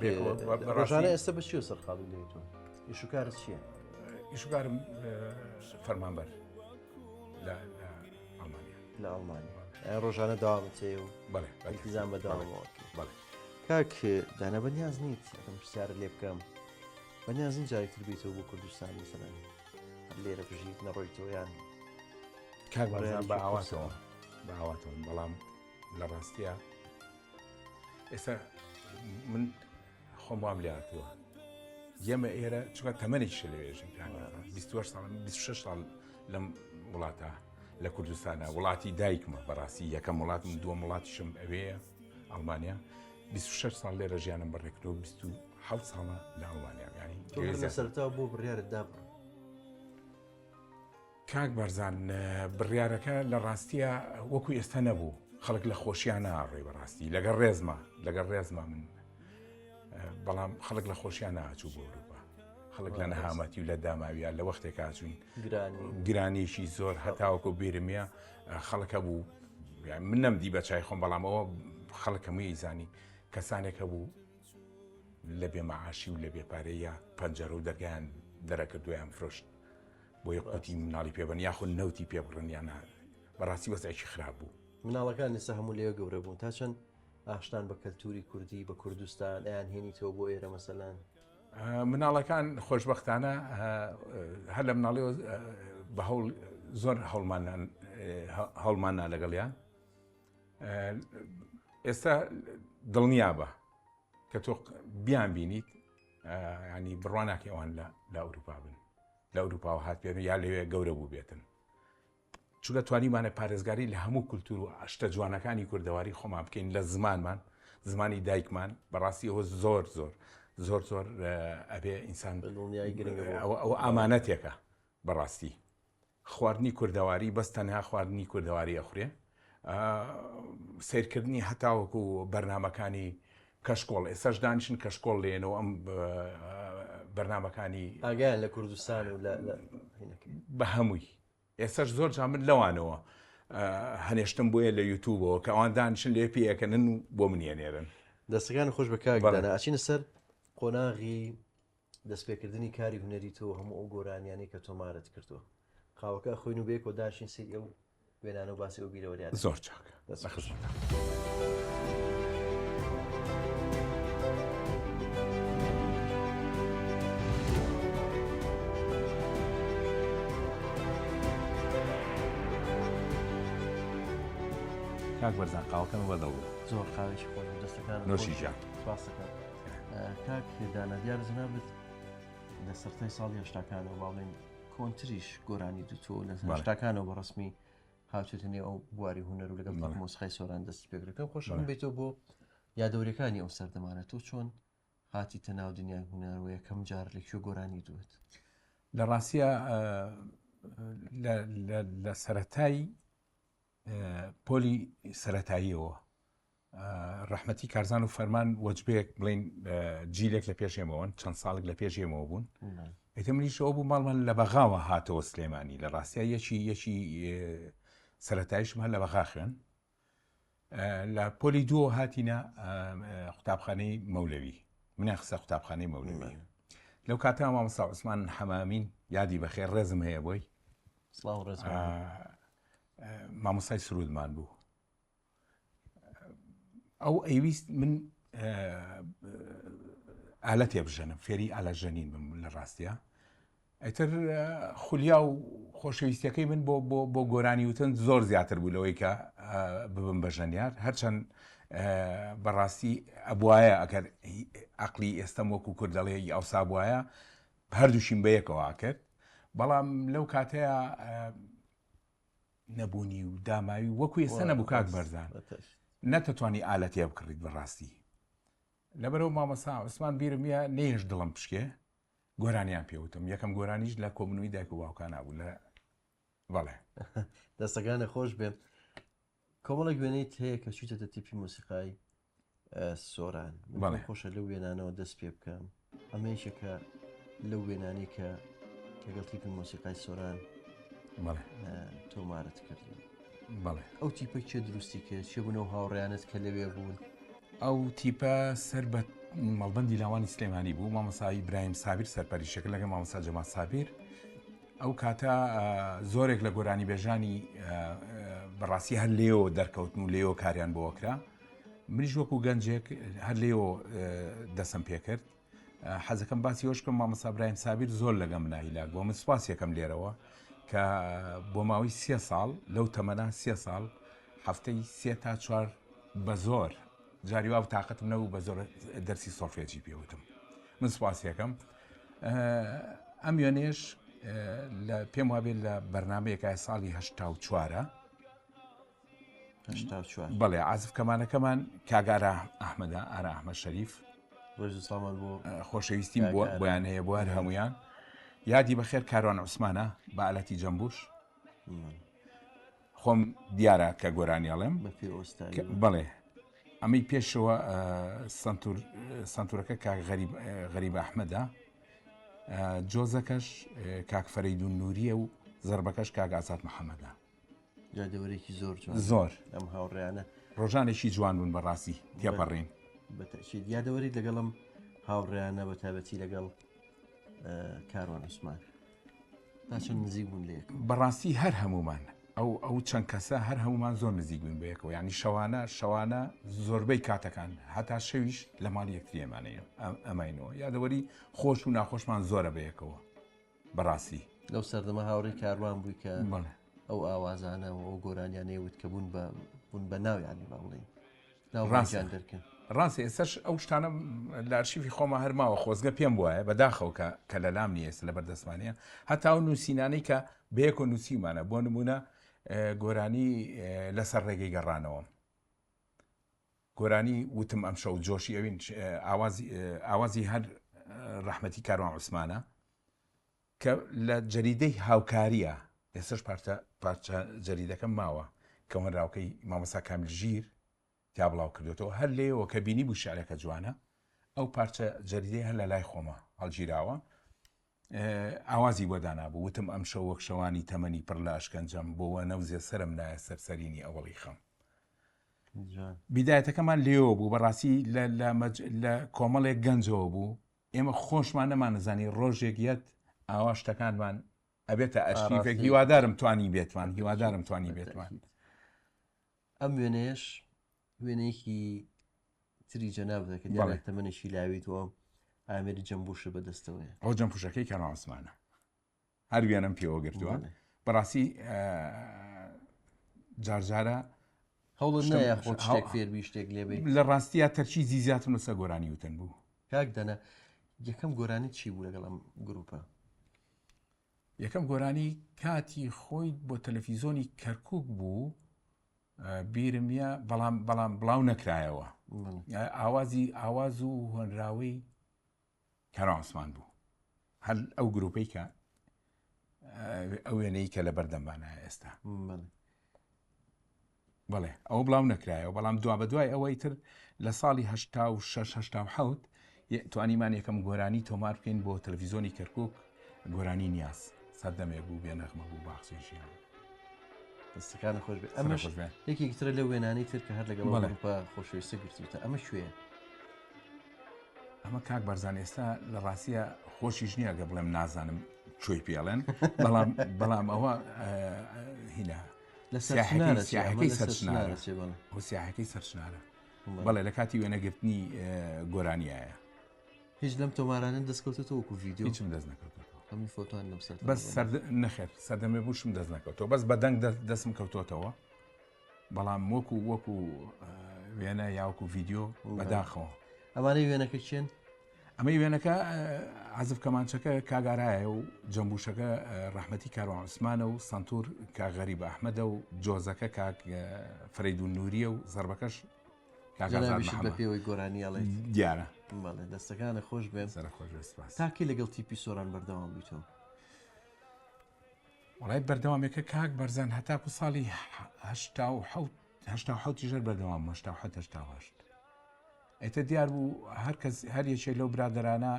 ڕۆژانە ئێستا بە چیە سەرقاڵی لێتەوە؟ ئیشوکارت چییە؟ ئیشوکارم فەرمانبەر لە ئەڵمانیا لە ئەڵمانیا ڕۆژانە داوامت هەیە و بەڵێ ئیلتیزام بەداوامەوە بەڵێ کاک دانا بەنیاز نیت ئەم پرسیارە لێ بکەم بەنیاز نین جارێکتر بیتەوە بۆ کوردستان مثلەن لێرە بژیت نەڕۆیتەوە یان کاک بەڕێیان بە ئاواتەوە بەڵام لە ڕاستیە ئێستا من خۆم وام لێهاتووە ئێمە ئێرە چونکە تەمەنێکی لەوێژن 26 ساڵ لەم وڵاتە لە کوردستانە وڵاتی دایکمە بەڕاستی یەکەم وڵاتم دووەم وڵاتیشم ئەوەیە ئەڵمانیا 26 ساڵ لێرە ژیانم بەڕێکردەوە 27 ساڵە لە ئەڵمانیا ینی سەرتاوە بۆ بڕیارت دابڕ کاک بەرزان بڕیارەکە لە ڕاستیە وەکو ئێستا نەبوو خەڵک لە خۆشییان ناڕێ بەڕاستی لەگەڵ ڕێزمە من بەڵام خەڵک لە خۆشییان ناچوو بۆ ئەوروپا خەڵک لە نەهامەتی و لە داماویە لە وەختێک هاچوون گرانیشی زۆر هەتاوەکو بیرمیە خەڵکە بوو من نەمدی بە چای خۆم بەڵام ئەوە خەڵک هەمووی زانی کەسانێکە بوو لە بێمەعاشی و لە بێپارەیە پەنجەرە و دەرگیان دەرەکردویان فرۆشت بۆی قوتی مناڵی پێبن یاخود نەوتی پێبڕنیان بەڕاستی وەزایکی خراپ بوو مناڵەکان لەسە هەموو لێوە گەورە بوون تا چەند ئاشتان بە کەلتوری کوردی بە کوردستان ئەیان هێنیتەوە بۆ ئێرە مەسەلەن مناڵەکان خۆشبەختانە هەر لە مناڵیەوە بە هەوڵ زۆر هەوڵماننا لەگەڵیان ئێستا دڵنیا بە کە تۆ بیان بینیت ینی بڕواناکی ئەوان لە ئەوروپا بن لە ئەوروپاوە هات پێن یا لەوێ گەورە بوو بێتن چونکە توانیمانە پارێزگاری لە هەموو کولتور و ئاشتە جوانەکانی کوردەواری خۆمان بکەین لە زمانمان زمانی دایکمان بەڕاستی ئەوە زۆر ئەبێ ئینسان ئەو ئامانەتێکە بەڕاستی خواردنی کوردەواری بەس تەنها خواردنی کوردەواری ئەخورێ سیرکردنی هەتاوەکو بەرنامەکانی کەشکۆڵ ئێساش دانیشن کەشکۆڵ لێنەوە ئەم بەرنامەکانی ئاگیان لە کوردستان و بە هەمووی ئێساش زۆر جا من لەوانەوە هەنێشتم بۆیە لە یوتیوبەوە کە ئەوان دانیشن لێ پێەکەنن و بۆ منێنێرن دەستەکان خۆش بە کاکدانا ئاچینە سەر قۆناغی دەستپێکردنی کاری هوەری تۆ هەموو ئەو گۆرانیانی کە تۆمارەت کردووە قاوەکە خۆین و بێک و داشین سی ئەو وێنانە و باسی ئەو بیرەوەریان زۆر چاکە کاک بەرزان قاوەکەم بەدڵ زۆر قاوێکی خۆش دەستەکان نوشی جان سپاسەکەم کاک دانا دیار جنابێت لە سەرەتای ساڵی هەشتاکانەوە باڵێن کۆنتریش گۆرانی دوتۆ لە هەشتاکانەوە بە ڕسمی هاوچێتنی ئەو بواری هوەر و لەگەڵ مۆسیقای سۆران دەستی پێگرەکەم خۆشم بێتەوە بۆ یادەوریەکانی ئەو سەردەمانە تۆ چۆن هاتیتە ناو دنیای هوەر و یەکەم جار لەکوێ گۆرانی دوێت لە ڕاستیە لە سەرەتای پۆلی سەرەتاییەوە ڕەحمەتی کارزان و فەرمان وەجبەیەک بڵین جیلێک لە پێشێمەوەن چەند ساڵێک لە پێشێمەوە بوون ئەیتە منیش ئەوە بوو ماڵمان لە بەغاوە هاتەوە سلێمانی لە ڕاستیە یەکی سەرەتاییشم هەر لە بەغا خوێن لە پۆلی دووە هاتینە قوتابخانەی مەولەوی منیان خستە قوتابخانەی مەولەوی لەو کاتە مامۆستا عوسمان حەمامین یادی بەخێر ڕێزم هەیە بۆی مامۆستای سرودمان بوو ئەو ئەیویست من ئالە تێبژەنم فێری ئالەژەنین بم لە ڕاستیە ئەتر خولیا و خۆشەویستەکەی من بۆ گۆرانی وتن زۆر زیاتر بوو لەوەی کە ببم بە ژەنیار هەرچەند بەڕاستی ئەبوایە ئەگەر عەقلی ئێستەم وەکو کوردەڵێ ئەوسا بوایە هەردووشیم بە یەکەوە کرد بەڵام لەو کاتەیە نەبوونی و داماوی وەکو ئێستا نەبوو کاک بەرزان نەتەتوانی ئالە تێ بکڕیت بەڕاستی لەبەرەوە مامۆستا عوسمان بیرم ویە نەهێش دڵم پشکێ گۆرانیان پێوتم یەکەم گۆرانیش لە کۆبنەوەی دایک و باوکان نبوو لە بەڵێ دەستەکانە خۆش بێ کۆمەڵێک وێنەیت هەیە کە چیتە تیپی مۆسیقای سۆران خۆشە لەو وێنانەوە دەست پێ بکەم ئەمەیشەکە لەو وێنانی کە لەگەڵ تیپی مۆسیقای سۆران تۆمارەت کردن بەڵێ ئەو تیپە چێ دروستی کرد چێ بوونەوە هاوڕێیانت کە لەوێ بوون ئەو تیپە سەر بە مەڵبەندی لاوانی سلێمانی بوو مامۆستا ئیبراهیم سابیر سەرپەرشتەکە لەگەڵ مامۆستا جەمال سابیر ئەو کاتە زۆرێک لە گۆرانی بێژانی بەڕاستی هەر لێەوە دەرکەوتن و لێەوە کاریان بۆ وەکرا منیش وەکو گەنجێک هەر لێەوە دەسم پێ کرد حەزەکەم باسی هۆشکەم مامەستا برایم سابیر زۆر لەگەم ناهیلاک بۆ من سوپاس یەکەم لێرەوە کە بۆ ماوەی 3 ساڵ لەو تەمەنا 3 ساڵ هەفتەی 3 تا 4 بە زۆر جاری وا تااقەتم نەبوو بە زۆر دەرسی سۆفێجی پێوتم من سوپاس یەکەم ئەم وێنێش پێم وابێت لە بەرنمەیەکای ساڵی 84 بەڵێ عازف کەمانەکەمان کاگارە ئەحمەدا ئارە ئەحمەد شەریف خۆشەویستیم بۆیان هەیە بۆ هەر هەمویان یادی بەخێر کاروان عوسمانە بە ئالەتی جەمبوش خۆم دیارە کە گۆرانیاڵێم بڵێ ئەمەی پێشەوە سنتورەکە کاک غەریب ئەحمەدا جۆزەکەش کاک فەرەیدون نووریە و زەربەکەش کاک ئازاد محەممەدا یادەوەرێکی زۆر ئەم هاوڕێیانە ڕۆژانێکی جوان بوون بەڕاستی تێپەڕین بەتەشید یادەوەریت لەگەڵم هاوڕێیانە بە تابەتی لەگەڵ کاروان عوسمان تا چەند نزیک بوون لە یەک بەڕاستی هەر هەمومان ئەو چەند کەسە هەر هەمومان زۆر نزیک بوون بە یەکەوە ینی شەوانە زۆربەی کاتەکان هەتا شەویش لە ماڵی یەکتریێمانەیە ئەماینەوە یادەوەری خۆش و ناخۆشمان زۆرە بە یەکەوە بەڕاستی لەو سەردەمە هاوڕێی کاروان بووی کە ئەو ئاوازانە و ئەو گۆرانیانەیەوت کە بوون بە ناویانی باڵێ ناوڕاستیان دەرکەن ڕاستی ئێستش ئەو شتانە لە ئارشیفی خۆمە هەرماوە خۆزگە پێم وایە بەداخەوە کە لە لام نیە لە بەردەستمانە هەتا ئەو نووسینانەی کە بەیەک و نووسیمانە بۆ نمونە گۆرانی لەسەر ڕێگەی گەڕانەوە گۆرانی وتم ئەم شەو جۆشی ئەوین ئاوازی هەر ڕەحمەتی کاروان عوسمانە کە لە جەریدەی هاوکاریە ئێستش پارچە جەریدەکەم ماوە کە وەنراوکەی مامەسا کامیل ژیر تا بڵاو کردوێتەوە هەر لێەوە کە بینی بوو شارەکە جوانە ئەو پارچە جەریدەی هەر لە لای خۆمە هەڵگیراوە ئاوازی بۆ دانابوو وتم ئەم شەو وەک شەوانی تەمەنی پڕ لە ئەشکەنجەم بۆوە نەوزێ سرم نایە سەرسەرینی ئەوڵی خەم بیدایەتەکەمان لێەوە بوو بەڕاستی لە کۆمەڵێک گەنجەوە بوو ئێمە خۆشمان نەمان نزانی ڕۆژێک یەت ئاوا شتەکانمان ئەبێتە ئەشریفێک هیوادارم توانی بێتوان هیوادارم توانی بێتوان ئەم وێنەیەش وێنەیەکی تری جەنابە کە دیارێت تەمەنیشی لاویتەوە ئامێری جەمبوشە بەدەستەوەیە ئەو جەمپوشەکەی کاروان عوسمانە هەر وێنەم پێوە گرتووە بەڕاستی جارجارە هەوڵ نایە خۆ شتێک فێربی شتێک لێبێ لە ڕاستیە تەرکی زیاتم لەسەر گۆرانی وتن بوو کاک دەنا یەکەم گۆرانی چی بوو لەگەڵ ئەم گروپە یەکەم گۆرانی کاتی خۆی بۆ تەلەڤیزۆنی کەرکووک بوو بیرمیە بەڵام بڵاو نەکرایەوە ئاواز و هۆنراوەی کاروان عوسمان بوو هەر ئەو گروپەی کە ئەو وێنەی کە لە بەردەمبانە ئێستا بەڵێ ئەو بڵاو نەکرایەوە بەڵام دوا بە دوای ئەوەی تر لە ساڵی 86 توانیمان یەکەم گۆرانی تۆمار بکەین بۆ تەلەڤیزۆنی کەرکووک گۆرانی نیاز سەردەمێک بوو بێ نەخمە بوو باخچی ژیان دەستەکانە خۆش بێت ئەمەش یەکێکترە لە وێنانی تر کە هەر لەگەڵ گروپە خۆشەویستە گرتوتە ئەمە شوێ ئەمە کاک بەرزان ئێستا لە ڕاستیە خۆشیش نییە گە بڵێم نازانم چۆی پێڵێن بەڵام ئەوە هینە سیاحەکەی سەرچنارە بەڵێ لە کاتی وێنەگرتنی گۆرانیایە هیچ لەم تۆمارانە دەستکەوتێتەوە وەکو ڤیدیۆ هیچم دەست نەکەوتەوە هەموو فۆتۆان لەم سەر بەس نەخێر سەردەمێ بووشم دەست نەکەوتەوە بەس بەدەنگ دەستم کەوتۆتەوە بەڵام وەکو وێنە یاوەکو ڤیدیۆ بەداخەوە ئەمانەی وێنەکە چێن ئەمەی وێنەکە عازف کەمانچەکە کاگارایە و جەمبوشەکە ڕەحمەتی کاروان عوسمانە و سنتور کاک غەریب ئەحمەدە و جۆزەکە کاک فەرەیدون نووریە و زەربەکەش بە پێوەی گۆرانیاڵێ دیارە بەڵێ دەستەکانە خۆش بێن تاکی لەگەڵ تیپی سۆران بەردەوام بیتەوە وڵای بەردەوامێکە کاک بەرزان هەتاکو ساڵی 1970 ژەر بەردەوام 1970 ئیتر دیار بوو هەر یەکێک لەو برادرانە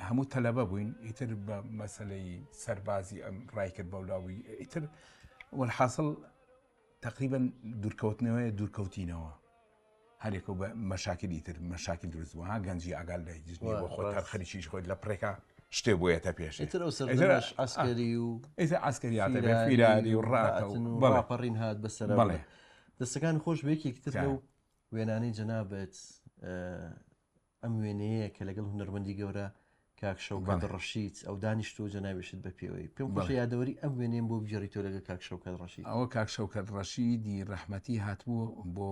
هەموو تەلەبە بووین ئیتر بە مەسەلەی سەربازی ئەم ڕایکرد بەولاوی ئیتر وەلحاصل تقریبا دوورکەوتینەوە هەرێکە بە مەشاکلی تر مەشاکل دروست بوو ها گەنجی ئاگال لە هیچ نییە بۆ خۆت هەر خەریکیش خۆت لە پڕێکە شتێ بۆیەتە پێش ئەسکەری و ئەسکەریاتە بێ فیراری و ڕاپەڕین هات بەسەر بەڵێ دەستەکان خۆش بێکێکتر لەو وێنانەی جەنابەت ئەم وێنەیە کە لەگەڵ هونەرمەندی گەورە کاک شەوکەت ڕەشید ئەو دانیشتۆ جەنابێشت بە پێوەی پێم خۆشە یادەوەری ئەم وێنەیەم بۆ بگەڕیتۆ لەگەڵ کاک شەوکەت ڕەشید. ئەوە کاک شەوکەت ڕەشیدی ڕەحمەتی هاتبوو بۆ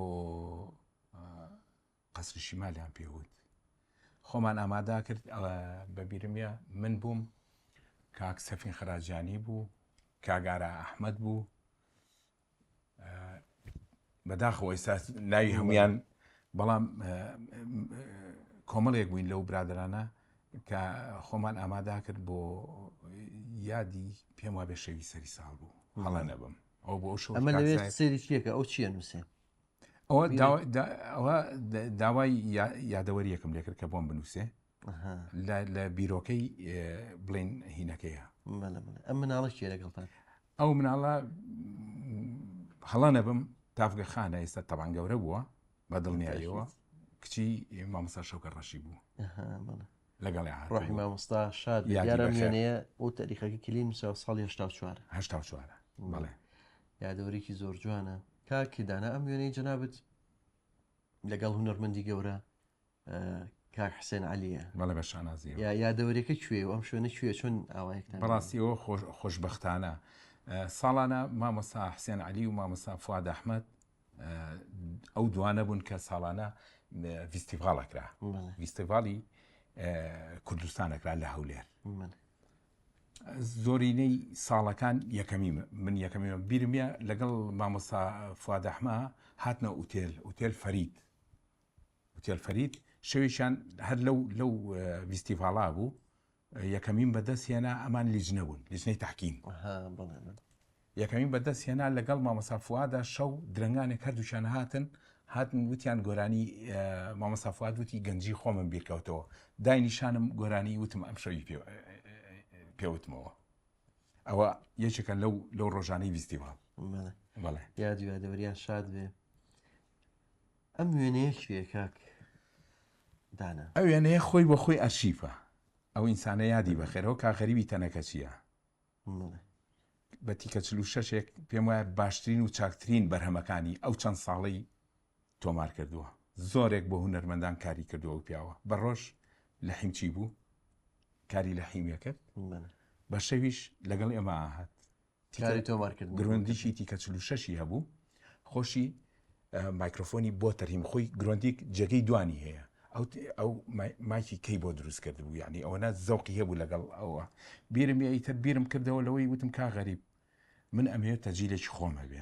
قەسری شیمالیان پێوت خۆمان ئامادا کرد بە بیرمە من بووم کاک سەفین خراجانی بوو کاگارە ئەحمەد بوو بەداخەوە ئێستا ناوی هەمویان بەڵام کۆمەڵێک بووین لەو برادرانە کە خۆمان ئامادا کرد بۆ یادی پێم وابێ شەوی سەری ساڵ بوو هەڵە نەبم ئەو بۆ شو ئەمە لەوێت سێری چیەکە ئەو چیە نووسێ ئەوە داوای یادەوەریەکەم لێ کرد کە بۆم بنووسێ لە بیرۆکەی بڵێن هینەکەیە ئەم مناڵە چیە لەگەڵتان ئەو مناڵە هەڵە نەبم تافگە خانە ئێستا تەبان گەورە بووە بە دڵنیاییەوە کچی مامۆستا شەوکەت ڕەشید بوو لەگەڵی ڕۆحی مامۆستا شاد یارە وێنەیە ئەو تاریخەکە کلین ساڵی 84 بەڵێ یادەوەرێکی زۆر جوانە کاکی دانا ئەم وێنەی جەنابەت لەگەڵ هونەرمەندی گەورە کاک حسێن عەلیە بەڵێ بە شانازی یادەوەرێکە کوێ و ئەم شوێنە کوێ چۆن ئاوایەکتان بەڕاستیەوە خۆشبەختانە ساڵانە مامۆستا حسێن عەلی و مامۆستا فواد ئەحمەد ئەو دوانە بوون کە ساڵانە فیستیڤالەکرا فیستیڤالی کوردستانەکرا لە هەولێر زۆرینەی ساڵەکان من یەکەمی بیرمە لەگەڵ مامۆستا فواد ئەحمە هاتنە ئوتێل فەرید شەویشان هەر لەو فیستیڤاڵا بوو یەکەمین بەدەستهێنا ئەمان لیژنە بوون لیژنەی تەحکیم یەکەمین بەدەستهێنا لەگەڵ مامۆستا فوادە شەو درەنگانێک هەردووشان هاتن وتیان گۆرانی مامۆستا فواد وتی گەنجی خۆمم بیرکەوتەوە داینیشانم گۆرانی وتم ئەم شەوی پێوتمەوە ئەوە یەکێکە لەو ڕۆژانەی فیستیڤال بەڵێ یادەوەریان شاد بێ ئەم وێنەیە کوێ کاک دانا ئەو وێنەیە خۆی بە خۆی ئەرشیفە ئەو ئینسانە یادی بەخێرەوە کاغەریبی تەنەکە چییە بە تیکە 46 پێم وایە باشترین و چاکترین بەرهەمەکانی ئەو چەند ساڵەی تۆمار کردووە زۆرێک بۆ هونەرمەندان کاری کردووە و پیاوە بە ڕۆژ لە حیمچی بوو کاری لە حیمە کرد بە شەویش لەگەڵ ئێمە هات کاری تۆمار کرد گرۆندیشی تیکە 46 هەبوو خۆشی مایکرۆفۆنی بۆ تەرهیم خۆی گرۆندیک جێگەی دوانی هەیە ئەو مایکی کەی بۆ دروست کرد بوو یعنی ئەوە زەوقی هەبوو لەگەڵ ئەوە ئیتر بیرم کردەوە لەوەی وتم کا غەریب من ئەمەوێت تەجیلێکی خۆمە بێ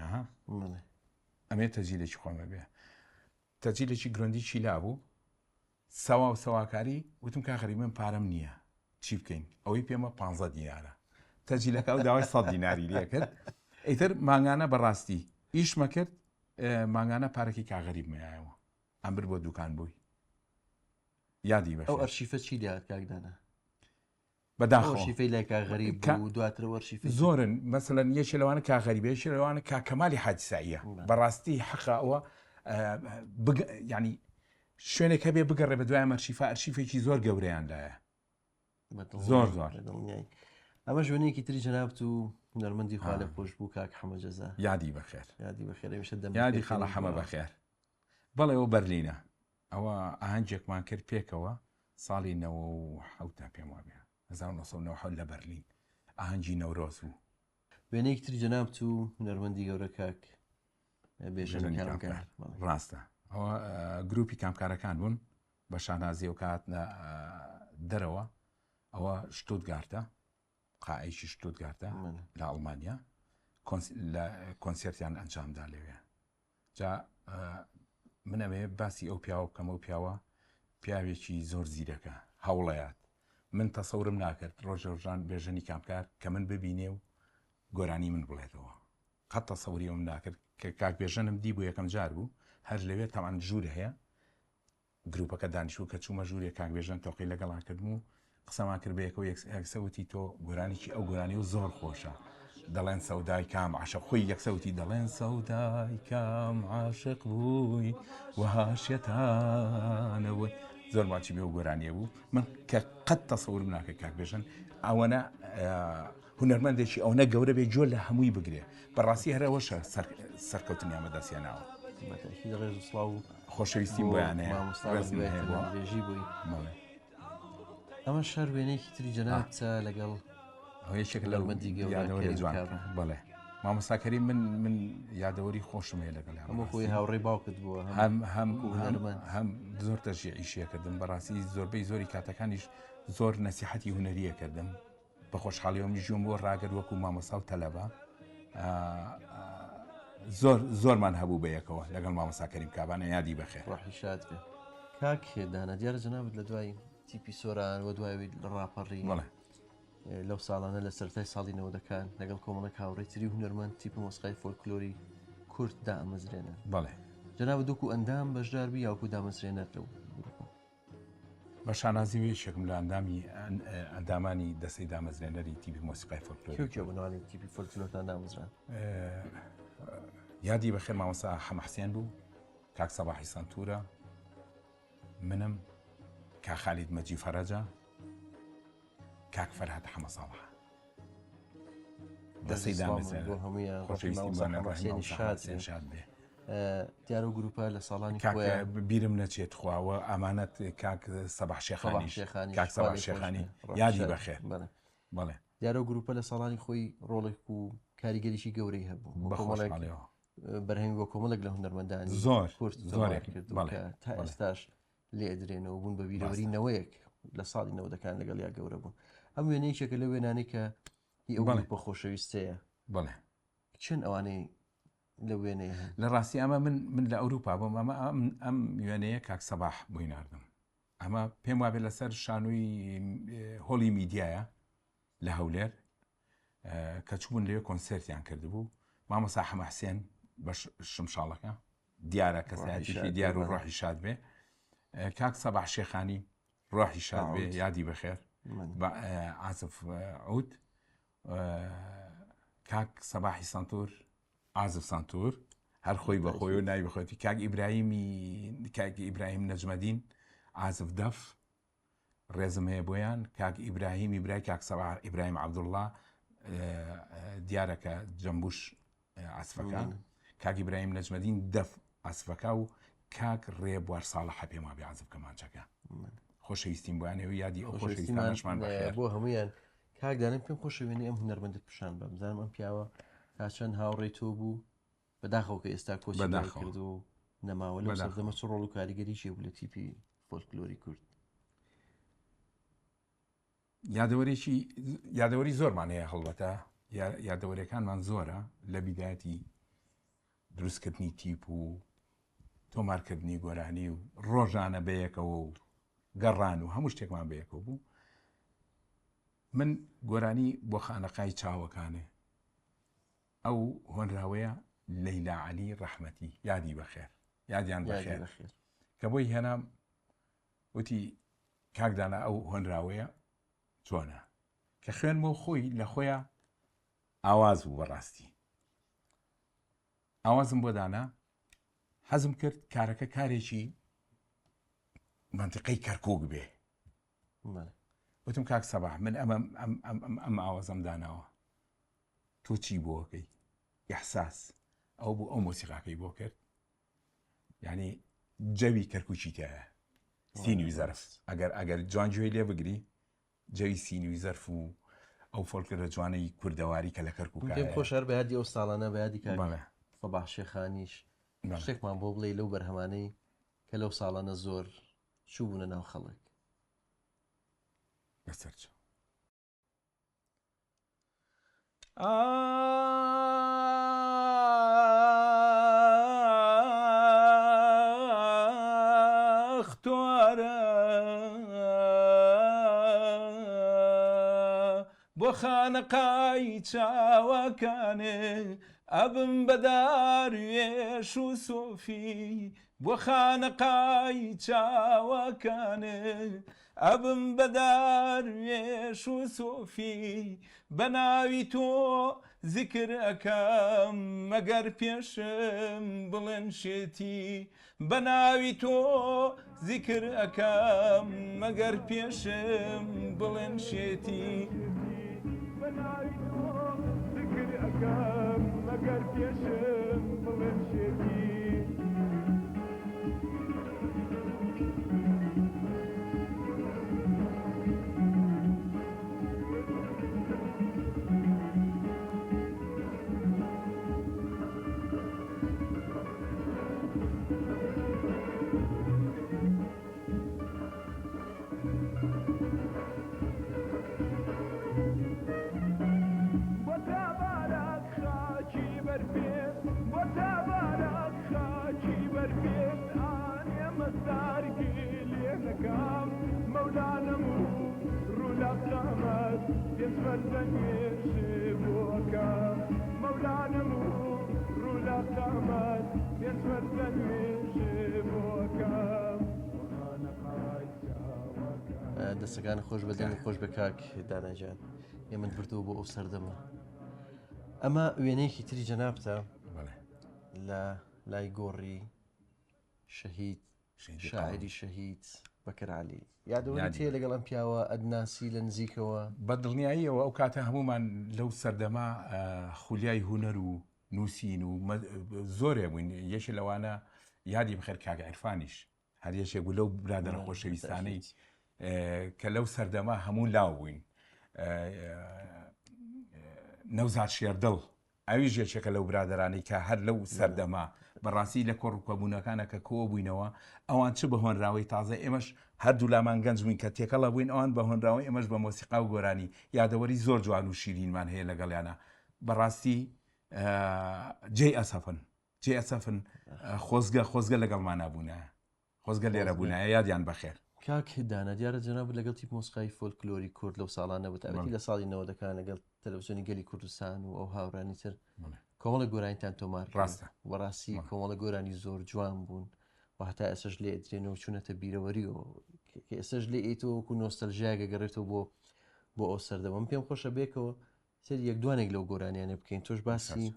ئەمێت تەجیلێکی خۆمە بێ تەجیلێکی گرۆندیی لا بوو سەواکاری وتم کا غەریب من پارەم نییە چی بکەین ئەوەی پێمە 15 دینارە تەجیلەکە ئەو داوای 100 دیناری لێ کرد ئیتر مانگانە بەڕاستی ئیشمە کرد مانگانە پارێکی کاغەریب مایەوە ئەمبر بۆ دوکان بووی یادی بە ئەو ئەرشیفە چی دیات کاکدانە بەداخۆشیفەی لای کاغەریب و دواتر وەرشیفە زۆرن مەسەلەن یەکێ لەوانە کاغەریبێکی لەوانە کاکەمالی حادساییە بەڕاستی حەقا ئەوە ینی شوێنێک هەبێ بگەڕێ بە دوای ئەرشیفە ئەرشیفێکی زۆر گەورەیاندایە زۆر ئەمە ژوێنێکی تری جەنابەت و هونەرمەندی خوا لە خۆش بوو کاک حەمە جەزا یادی بەخێر یادی خاڵە حەمە بەخێر بەڵێ ئەو بەرلینە ئەوە ئاهەنگێکمان کرد پێکەوە ساڵی 1970 پێم وابێ 1990 لە بەرلین ئاهەنگی نەورۆز بوو وێنەیەکی تری جەنابەت و هونەرمەندی گەورە کاک بێژەنی کامکار ڕاستە ئەوە گروپی کامکارەکان بوون بە شانازی و کاتنە دەرەوە ئەوە شتوتگارتە قائیشی شتوتگارتە لە ئەڵمانیا لە کۆنسێرتیان ئەنجامدا لەوێ جا منەوێ باسی ئەو پیاوە بکەم ئەو پیاوە پیاوێکی زۆر زیرەکە هەوڵەیات من تەسەورم ناکرد ڕۆژان بێژەنی کامکار کە من ببینێ و گۆرانی من بڵێتەوە قەت تەسەوریەوەم ناکرد کە کاک بێژەنم دی بوو یەکەم جار بوو هەر لەوێ تەمان ژوورە هەیە گروپەکە دانیشتوو کە چوومە ژوورێ کاک بێژەن تۆقی لەگەڵا کردم و قسەمان کرد بەیەکەوە یەکسەوتی تۆ گۆرانێکی ئەو گۆرانی و زۆر خۆشە دەڵێن سەودای کام عاشق خۆی یەکسەوتی دەڵێن سەودای کام عاشق بووی وهاشیەتانەوەی زۆر ماچی بێ و گۆرانیە بوو من کە قەت تەسەورم ناکرد کاک بێژەن ئەوەنە هونەرمەندێکی ئەوەنە گەورە بێ جۆر لە هەمووی بگرێ بەڕاستی هەرەوەشە سەرکەوتنیامە دەستیاناوە بەتەکید ڕێز و سڵاو خۆشەویستیم بۆیانەیە ڕێزم هەیە بۆ بێژی بووی بەڵێ ئەمە شەر وێنەیەکی تری جەنابچە لەگەڵ ئەو یەکێک لە هەرمەندی گەورە یادەوەری جوان کێڵ بەڵێ مامۆستاکەری من یادەوەری خۆشم هەیە لەگەڵ هەموو خۆی هاوڕێی باوکت بووە هەم زۆر تەژی ئیشیە کردم بەڕاستی زۆربەی زۆری کاتەکانیش زۆر نەسیحەتی هونەریە کردم بە خۆشحاڵیەوەمی ژووم بۆ ڕاگەر وەکو مامۆستا و تەلەبە زۆرمان هەبوو بەیەکەوە لەگەڵ مامۆستاکەریم کابانە یادی بەخێر ڕۆحی شاد بێ کاک دانا دیارە جەنابەت لە دوای تیپی سۆران وە دوای لە ڕاپەڕی بەڵێ لەو ساڵانە لە سەرەتای ساڵی 90ەکان لەگەڵ کۆمەڵک هاوڕێی هونەرمەند تیپی مۆسیقای فۆلکلۆری کورد دامەزرێنە بەڵێ جەنابەت دووکو ئەندام بەشدار بی یاوکو دامەزرێنەر لەو گروپە بە شانازی وێشێکم لە ئەندامانی دەستەی دامەزرێنەری تیپی مۆسیقای فۆلکلۆری کێ بنوانی تیپی فۆلکلۆرتان دامەزران یادی بەخێر مامۆستا حەمەحسێن بوو کاک سەباحی سانتورە منم کاک خالید مەجی فەرەجە کاک فەرهاد حەمە ساڵح دەستەی دامەزرێنەر خۆشەویستی شاد بێ دیارە و گروپە لە ساڵانی بیرم نەچێت خواوە ئەمانەت کاک سەباح شێخانی کاک سەباح شێخانی یادی بەخێر بەڵێ دیارە و گروپە لە ساڵانی خۆی ڕۆڵێک و کاریگەریشی گەورەی هەبوو بەرهەمی بۆ کۆمەڵێک لە هونەرمەندانی زۆر تا ئێستاش لێ ئەدرێنەوە بوون بە بیرەوەرینەوەیەک لە ساڵی 90ەکان لەگەڵ یا گەورە بوون ئەم وێنەیەکێکە لە وێنانەی کە ئەو بە خۆشەویستەیە بڵێ چەند ئەوانەی لە وێنەیە لە ڕاستی ئەمە من لە ئەوروپا بووم ئەمە ئەم وێنەیە کاک سەباح بووی ناردم ئەمە پێم وابێت لەسەر شانووی هۆڵی میدیایە لە هەولێر کە چوون لێ کۆنسرتیان کردبوو مامۆستا حەمەحسێن بە شمشاڵەکە دیارە کەسایەتیشی دیار و ڕۆحی شاد بێ کاک سەباح شێخانی ڕۆحی شاد بێ یادی بەخێر عازف عود کاک سەباحی سانتور عازف سانتور هەر خۆی بەخۆی و ناوی بەخۆیەتی کاک ئیبراهیم نەجمەدین عازف دەف ڕێزم هەیە بۆیان کاک ئیبراهیمی برای کاک سەباح ئیبراهیم عەبدوڵڵا دیارەکە جەمبوش عازفەکە کاک ئیبراهیم نەجمەدین دەف عازفەکە و کاک ڕێبوار ساڵح پێم وابێ عازف کەمانچەکە خۆشەویستیم بۆیانەوە یادی ئەو خۆشەویستانەشمان بەخێر بۆ هەمویان کاک دانم پێم خۆشەوێنی ئەم هونەرمەندت پیشان بە بزانم ئەم پیاوە تا چەند هاوڕێی تۆ بوو بەداخەوە کە ئێستا کۆچی کرد و نەماوە لەو سەردەمە چ ڕۆڵ و کاریگەریشی بوو لە تیپی فۆلکلۆری کورد یادەوەری زۆرمان هەیە هەڵبەتە یادەوەریەکانمان زۆرە لە بیدایەتی دروستکردنی تیپ و تۆمارکردنی گۆرانی و ڕۆژانە بەیەکەوە و گەڕان و هەموو شتێکمان بەیەکەوە بوو من گۆرانی بۆ خانەقای چاوەکانێ ئەو هۆنراوەیە لەیلا عەلی ڕەحمەتی یادی بەخێر یادیان بەخێر کە بۆی هێنام وتی کاکدانا ئەو هۆنراوەیە چۆنە کە خوێن بۆ خۆی لە خۆیان ئاواز بوو بەڕاستی ئاوازم بۆ دانا حەزم کرد کارەکە کارێکی منتیقەی کەرکووک بێ وتم کاک سەباح من ئەم ئاوازەم داناوە تۆ چی بۆکەی ئیحساس ئەو بوو ئەو مۆسیقاکەی بۆ کرد یعنی جەوی کەرکووکی تایە سینوی زەرف ئەگەر جوانگوێی لێ بگری جەوی سینوی زەرف و ئەو فۆلکلۆرە جوانەی کوردەواری کە لە کەرکووک پێم خۆش هەر بەیادی ئەو ساڵانە بەیادی کاک سەباح شێخانیش شتێکمان بۆ بڵێ لەو بەرهەمانەی کە لەو ساڵانە زۆر چوو بوونە ناو خەڵک بەسەرچ بۆ خانەقای چاوەکانێ ئەبم بەدار وێش و سۆفی بۆ خانەقای چاوەکانێ ئەبم بەدار وێش و سۆفی بە ناوی تۆ زیکر ئەەکەم مەگەر پێشم بڵێن شێتی بە ناوی تۆ زیکر ئەەکەم مەگەر پێشم بڵێن شێتی مەگەر پێشم بڵێن شێتی دەستەکان خۆش بەدەن خۆش بە کاک داناجان ئێمە بردووە بۆ ئەو سەردەمە ئەمە وێنەیەکی تری جەنابتە لە لای گۆڕی شەهید شاعری شەهید بەکر عەلی یادەوەری تێ لەگەڵ ئەم پیاوە ئەدناسی لە نزیکەوە بە دڵنیاییەوە ئەو کاتە هەمومان لەو سەردەما خولیای هونەر و نووسین و زۆرێ بووین یەشی لەوانە یادی بخێر کاک عیرفانیش هەر یەشێک بوو لەو برادەرە خۆشەویستانەی کە لەو سەردەما هەموو لاو بووین نەوزاد شێردڵ ئەویش یەکێکە لەو برادرانەی کە هەر لەو سەردەما بەڕاستی لە کۆڕکۆبوونەکانە کە کۆ بووینەوە ئەوان چ بە هۆنراوەی تازە ئێمەش هەردوو لامان گەنج بووین کە تێکەڵە بووین ئەوان بە هۆنراوەی ئێمەش بە مۆسیقا و گۆرانی یادەوەری زۆر جوان و شیرینمان هەیە لەگەڵیانە بەڕاستی جێی ئەسەفن خۆزگە لەگەڵمان نبوونە خۆزگە لێرە بوونە یادیان بەخێر کاک دانا دیارە جەناب لەگەڵ تیپ مۆسیقای فۆلکلۆری کورد لەو ساڵانە بەتابەتی لە ساڵی 90ەکان لەگەڵ تەلەڤیزیۆنی گەلی کوردستان و ئەو هاوڕانی تر کۆمەڵە گۆرانیتان تۆمار ڕاستە وەڕاستی کۆمەڵە گۆرانی زۆر جوان بوون و هەتا ئێسش لێ درێنەوە چوونەتە بیرەوەریەوە ئێسش لێ ئیتەوە وەکو نۆستەلژیاگە گەڕێتەوە بۆ ئەو سەردەمە پێم خۆشە بێکەوە سەر یەک دوانێک لەو گۆرانیانە بکەین تۆش باسی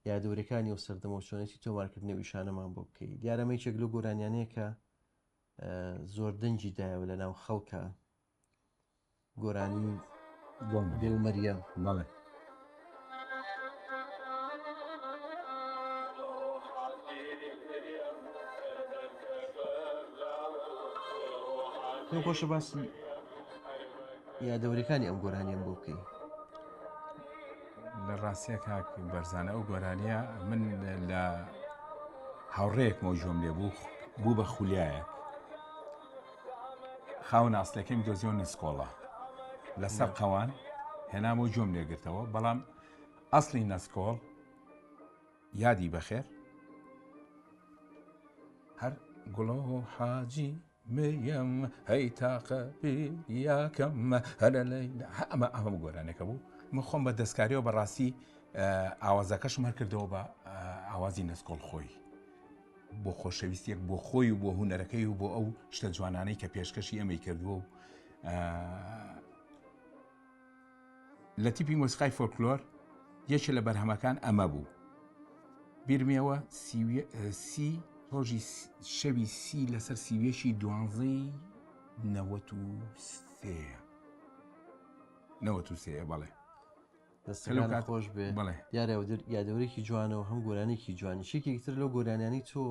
یادەوەریەکانی ئەو سەردەمە و چۆنێتی تۆمارکردنەوە ئیشانەمان بۆ بکەیت دیارەمە یەکێک لەو گۆرانیانەیە کە زۆر دەنجی دایەوە لە ناو خەڵکە گۆرانی بێ و مەریەم بەڵێ پێم خۆشە باسی یادەوەریەکانی ئەم گۆرانیان بۆ بکەیت لە ڕاستیە کاک بەرزانە ئەو گۆرانیە من لە هاوڕێیەک مۆژۆم لێ بوو بە خولیایەک خاون ئاستەکەم دۆزیۆ نسکۆڵە لەسەر قەوان هێنامەوە جۆم لێگرتەوە بەڵام ئەسڵی نەسکۆڵ یادی بەخێر هەر گوڵۆ حاجی مەریەم هەی تاقە یاکەم هەرە لەی ئەمە گۆرانێکە بوو من خۆم بە دەستکاریەوە بەڕاستی ئاوازەکەشم هەر کردەوە بە ئاوازی نسکۆڵ خۆی بۆ خۆشەویستیەک بۆ خۆی و بۆ هونەرەکەی و بۆ ئەو شتە جوانانەی کە پێشکەشی ئەمەی کردووە و لە تیپی مۆسیقای فۆلکلۆر یەکێ لە بەرهەمەکان ئەمە بوو بیرمیەوە ڕۆژی شەوی سی لەسەر سیوێشی 1293 بەڵێ دەستەکان خۆش بێ دیارە یادەوەرێکی جوانەوە هەم گۆرانێکی جوانی شێکێکتر لەو گۆرانیانی تۆ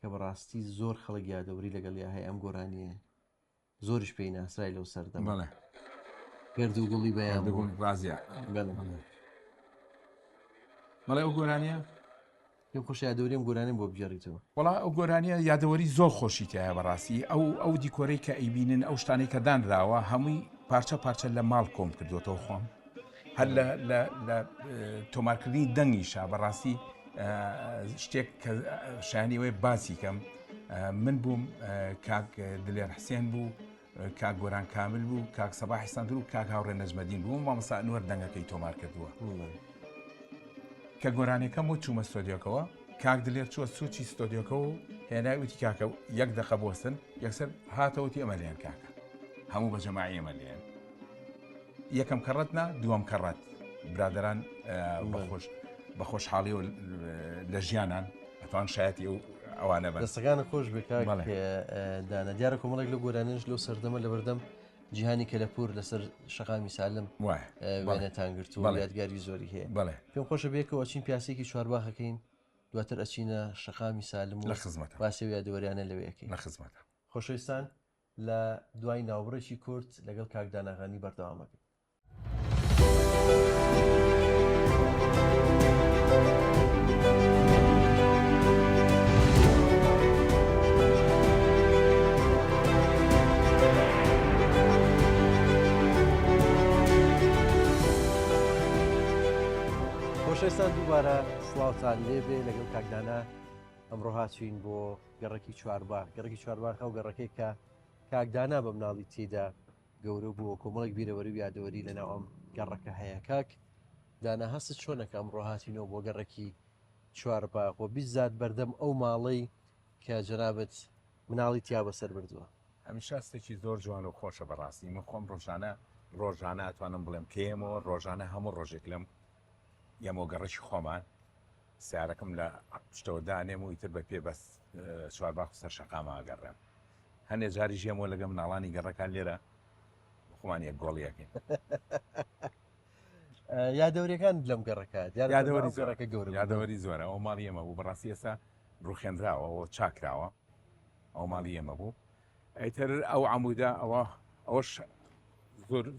کە بەڕاستی زۆر خەڵک یادەوەری لەگەڵ یا هەیە ئەم گۆرانیە زۆریش پێی ناسرای لەو سەردەم گرد و گوڵی بەیان ڕازیە مەڵێ ئەو گۆرانیە پێم خۆش یادەوەریم گۆرانیم بۆ بگێڕیتەوە وەڵا ئەو گۆرانیە یادەوەری زۆر خۆشی تایە بەڕاستی ئەو دیکۆرەی کە ئەیبینن ئەو شتانەی کە دانراوە هەمووی پارچە لە ماڵ کۆم کردوێتەوە خۆم هەر لە تۆمارکردنی دەنگیشا بەڕاستی شتێک کە شایانیەوەی باسی کەم من بووم کاک دلێر حسێن بوو کاک گۆران کامل بوو کاک سەباحی سەندر و کاک هاوڕێ نەجمەدین بوو مامۆستا ئەنوەر دەنگەکەی تۆمار کردووە کە گۆرانەکەم و چوومە ستۆدیۆکەوە کاک دلێر چووە سوچی ستۆدیۆکە و هێنای وتی کاکە یەک دەقە بۆستن یەکسەر هاتەوەتی ئەمە لێن کاکە هەموو بە جەماعی ئەمە لێن یەکەم کەڕەتنا دووەم کەڕەت برادران بە خۆشحاڵی و لە ژیانان ئەتوان شایەتی و ئەوانە بن دەستەکانە خۆش بکات دانا دیارە کۆمەڵێک لە گۆرانێنش لەو سەردەمە لە بەردەم جیهانی کەلەپور لەسەر شەقامی سالم وێنەتان گرت و یادگاری زۆری هەیە پێم خۆشە بێکەوە چین پیاسێکی چوارباخەکەین دواتر ئەچینە شەقامی سالم و باسی و یادەوەریانە لەوەیەکەی لە خزمەتە خۆشەویستان لە دوای ناوبڕێکی کورد لەگەڵ کاک داناغانی بەردەوامەکەین. خۆشەویستان دووبارە سڵاوتان لێبێ لەگەڵ کاکدانا ئەمڕۆ هاتوین بۆ گەڕێکی چوارباغ. گەڕێکی چوارباغ ئەو گەڕەکەی کە کاکدانا بە مناڵی تێدا گەورە بووە کۆمەڵێک بیرەوەری و یادەوەری لەناو ئەم گەڕەکە هەیە. کاک دانا هەست چۆنەکە ئەمڕۆ هاتینەوە بۆ گەڕێکی چوارباغ و بیزات بەردەم ئەو ماڵەی کە جەنابەت مناڵی تیا بەسەر بردووە؟ هەمیشە شتێکی زۆر جوان و خۆشە بەڕاستی. من خۆم ڕۆژانە ئەتوانم بڵێم کێمەوە ڕۆژانە هەموو ڕۆژێک لەم یەمە گەڕێکی خۆمان سیارەکەم لە شتەوە دانێم و ئیتر بە پێ بەس چوارباغ سەر شەقامە ئەگەڕێم. هەندێ جاری ژێمەوە لەگە مناڵانی گەڕەکان لێرە خۆمان یەک گۆڵیەکەین. یادەوریەکان لەم گەڕەکە گەڕەکە گەورە یادەوەری زۆرە. ئەو ماڵی ئێمە بوو بەڕاستی ئێستا ڕوخێنراوە ئەوە چاکراوە. ئەو ماڵی ئێمە بوو. ئەیتر ئەو عەموودە ئەوەش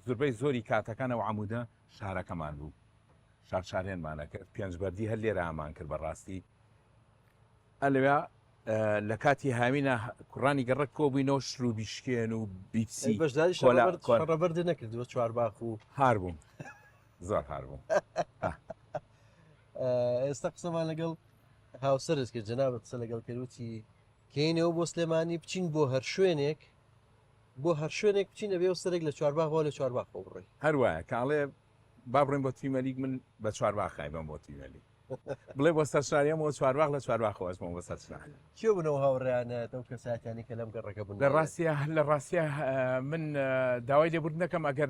زۆربەی زۆری کاتەکان ئەو عەموودە شارەکەمان بوو. شارێنمانە کرد پێنجبەردی هەر لێرە ئامان کرد بەڕاستی. ئەلەوێ لە کاتی هاوینە کوڕانی گەڕک کۆبووینەوە شروبی شکێن و بیپسی بەشداریڕەبەردە نەکردووە چوارباغ و هاربووم زۆر هاربووم. ئێستا قسەمان لەگەڵ هاوسەرت کرد جەنابەت قسە لەگەڵ کردوتی کەینەوە بۆ سلێمانی بچین بۆ هەر شوێنێک بچین ئەبێ و سەرێک لە چوارباغ بۆ لە چوارباغ بڕۆی. هەروایە کاڵێ با بڕێن بۆ تیمەلیگ من بە چوارباغ خایبم بۆ تیمەلیگ بڵێ بۆ سەر شاریەمەوە چوارباغ لە چوارباغ خۆزمەوە بە سەر شاری. کێ بنەوە هاوڕێیانە ئەو کەساتیانی کە لەم گەڕەکە بوون؟ لە ڕاستیە من داوای لێبوردنەکەم ئەگەر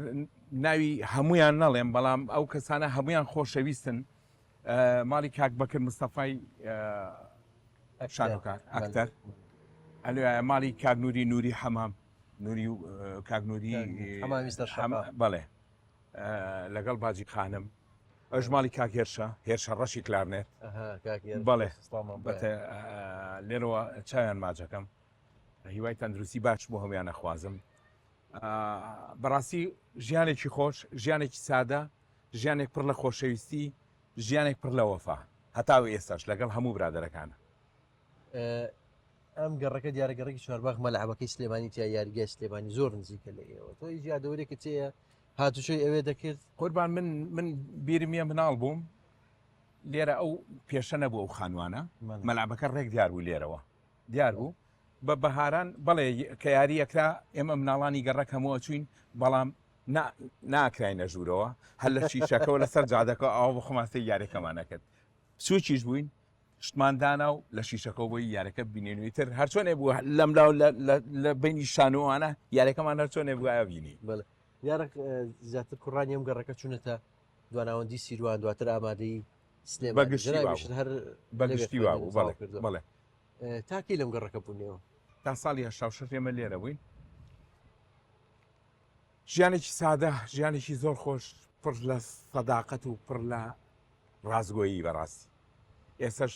ناوی هەمویان نەڵێم بەڵام ئەو کەسانە هەمویان خۆشەویستن. ماڵی کاک بەکر مستەفای شانۆکار ئەکتەر، ئەلوایە ماڵی کاک نووری حەمام نووری و کاک نووری بەڵێ لەگەڵ باجی خانم. ئەش ماڵی کاک هێرشە ڕەشی کلارنێت بەڵێ لێرەوە چاویان ماجەکەم. هیوای تەندروستی باش بۆ هەمویان نەخوازم. بەڕاستی ژیانێکی خۆش، ژیانێکی سادە، ژیانێک پڕ لە خۆشەویستی، ژیانێک پڕ لە وەفا هەتاوە ئێستاش لەگەڵ هەموو برادەرەکانە. ئەم گەڕەکە دیارەگەڕێکی چوارباغ مەلعەبەکەی سلێمانی تیا یاریگای سلێمانی زۆر نزیکە لە ئێوە. تۆی یادەوەرێکە تەیە هاتوچۆی ئەوێ دەکرد؟ قوربان من بیرمیە مناڵ بووم لێرە ئەو پێشە نەبوو ئەو خانوانە مەلعەبەکە ڕێک دیار بوو لێرەوە دیار بوو بە بەهاران بەڵێ کە یاری یەکرا ئێمە مناڵانی گەڕەک هەمووە چوین بەڵام ناکراینە ژوورەوە هەر لە شیشەکەەوە لەسەر جادەکە ئەو بە خۆماستی یاریەکەمانە کرد. سوچیش بووین شتماندانا و لە شیشەکە بۆی یارەکە بینێنوی تر هەرچۆنێ بوو لەملاو لە بینی شانوانە یارەکەمان هەرچۆنێ بووە بینی. یارە زیاتر کوڕانی ئەم گەڕەکە چونەتە دواناوەندی سیروان دواتر ئامادەی بەگشتی بەڵێ تاکی لەم گەڕەکە بوونەوە تا ساڵی 86 ئێمە لێرە بووین. ژیانێکی سادە، ژیانێکی زۆر خۆش، پڕ لە سەداقەت و پڕ لە ڕازگۆیی بەڕاستی. ئێستاش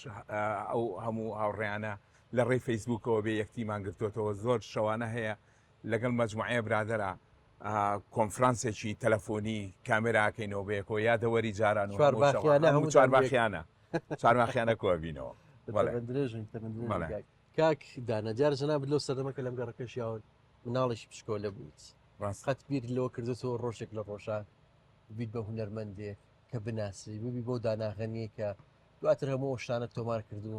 ئەو هەموو هاوڕێیانە لە ڕێی فەیسبوکەوە بێ یەکتیمان گرتوێتەوە زۆر شەوانە هەیە لەگەڵ مەجموعەیە برادەرە کۆنفرانسێکی تەلەفۆنی کامێراکەینەوە بەیەکەوە یادەوەری جاران و چوارباخیانە کۆبینەوە. کاک دانا جار جەنابەت لەو سەردەمەکە لەم گەڕەکەشیاون مناڵێکی پشکۆلە بوویت قەت بیر لەوە کردێتەوە ڕۆژێک لە ڕۆژان بیت بە هونەرمەندێک کە بناسی ببی بۆ داناغەنیە کە دواتر هەموو شتانە تۆمار کردو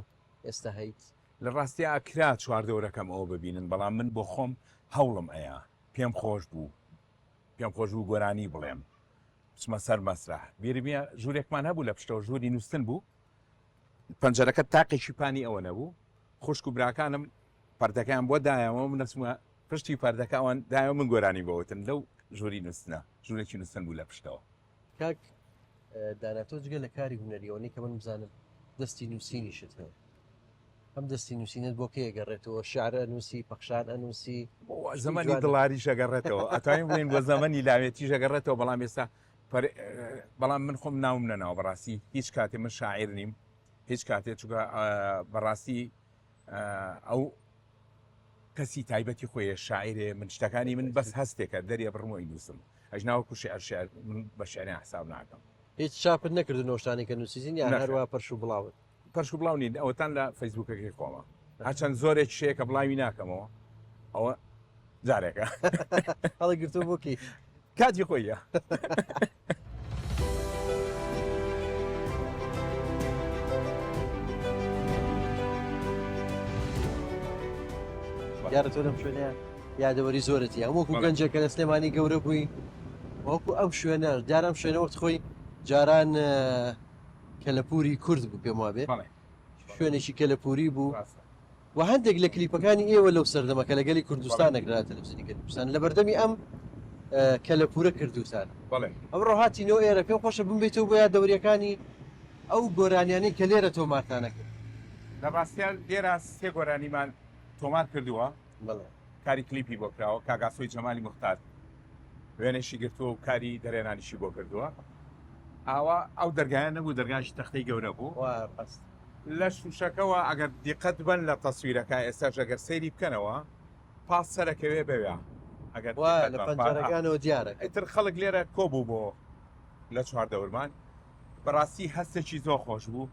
ئێستا هەیت؟ لە ڕاستی ئاکرا چواردەوەرەکەم ئەوە ببینن بەڵام من بۆ خۆم هەوڵم ئەیە پێم خۆش بوو گۆرانی بڵێم چمە سەر مەسرح بیرمیە ژوورێکمان هەبوو لە پشتەوە ژووری نووسن بوو پەنجەرەکە تاقێکی پانی ئەوە نەبوو خوشک و براکانم پەردەکەیان بۆ دایەوە من نەچمە پشتی پەردەکەوان دایەوە من گۆرانی بۆوتن لەو ژووری نووسنە ژوورێکی نووسن بوو لە پشتەوە. کاک دانا تۆ جگە لە کاری هونەریەوەی کە من بزانم دەستی نووسینیشت هەیە ئەم دەستی نووسینت بۆ کێ گەڕێتەوە شعرە نووسی پەخشان ئەنووسی زەمانی دڵاری شەگەڕێتەوە ئەتوانین بڵێن بۆ زەمەنی لاوێتی ژەگەڕێتەوە بەڵام ئێستا بەڵام من خۆم ناوم نەناوە بەڕاستی هیچ کاتێ من شاعیر نیم هیچ کاتێ چووکە بەڕاستی ئەو کەسی تایبەتی خۆیە شاعرێ من شتەکانی من بەس هەستێکە دەریە بڕمۆی نووسم ئەژ ناوەکو شعر من بە شعریان حساب ناکەم. هیچ چاپت نەکردن شتانی کە نووسیزین یان هەروە پەرش و بڵاوت؟ پەرش و بڵاو نین ئەوەتان لە فەیسبوکەکەی خۆمە هەرچەند زۆرێک شەیە کە بڵاوی ناکەمەوە ئەوە جارێکە هەڵی گرتو بۆکی کاتی خۆیە. دیارە تۆ لەم شوێنە یادەوەری زۆرەتی هەمووکو گەنجێکە لە سلێمانی گەورە بووی وەکو ئەم شوێنە جارم شوێنە وەخت خۆی جاران کەلەپوری کورد بوو پێم وابێ شوێنێکی کەلەپوری بوو و هەندێک لە کلیپەکانی ئێوە لەو سەردەمەکە لەگەلی کوردستان نەگرا تەلەڤیزیۆنی کوردستان لە بەردەمی ئەم کەلەپورە کردوتان ئەمڕۆ هاتینەوە ئێرە پێم خۆشە بمبێتەوە بۆ یادەوەریەکانی ئەو گۆرانیانەی کە لێرە تۆمارتانە کرد لە ڕاستیان لێرە سێ گۆرانیمان تۆمار کردووە کاری کلیپی بۆ کراوە کاگاسۆی جەمالی موختار وێنێشی گرتووە و کاری دەرێنانیشی بۆ کردووە ئاوا ئەو دەرگایان نەبوو دەرگایشی تەختەی گەورە بوو لە شوشەکەەوە ئەگەر دیقەت بن لە تەسویرەکە ئێستا ئەگەر سەیری بکەنەوە پاس سەرەکەوێ بەوێ ئەگەر لە پەنجەرەکانەوە دیارە ئیتر خەڵک لێرە کۆبوو بۆ لە چواردەورمان بەڕاستی هەستێکی زۆر خۆش بوو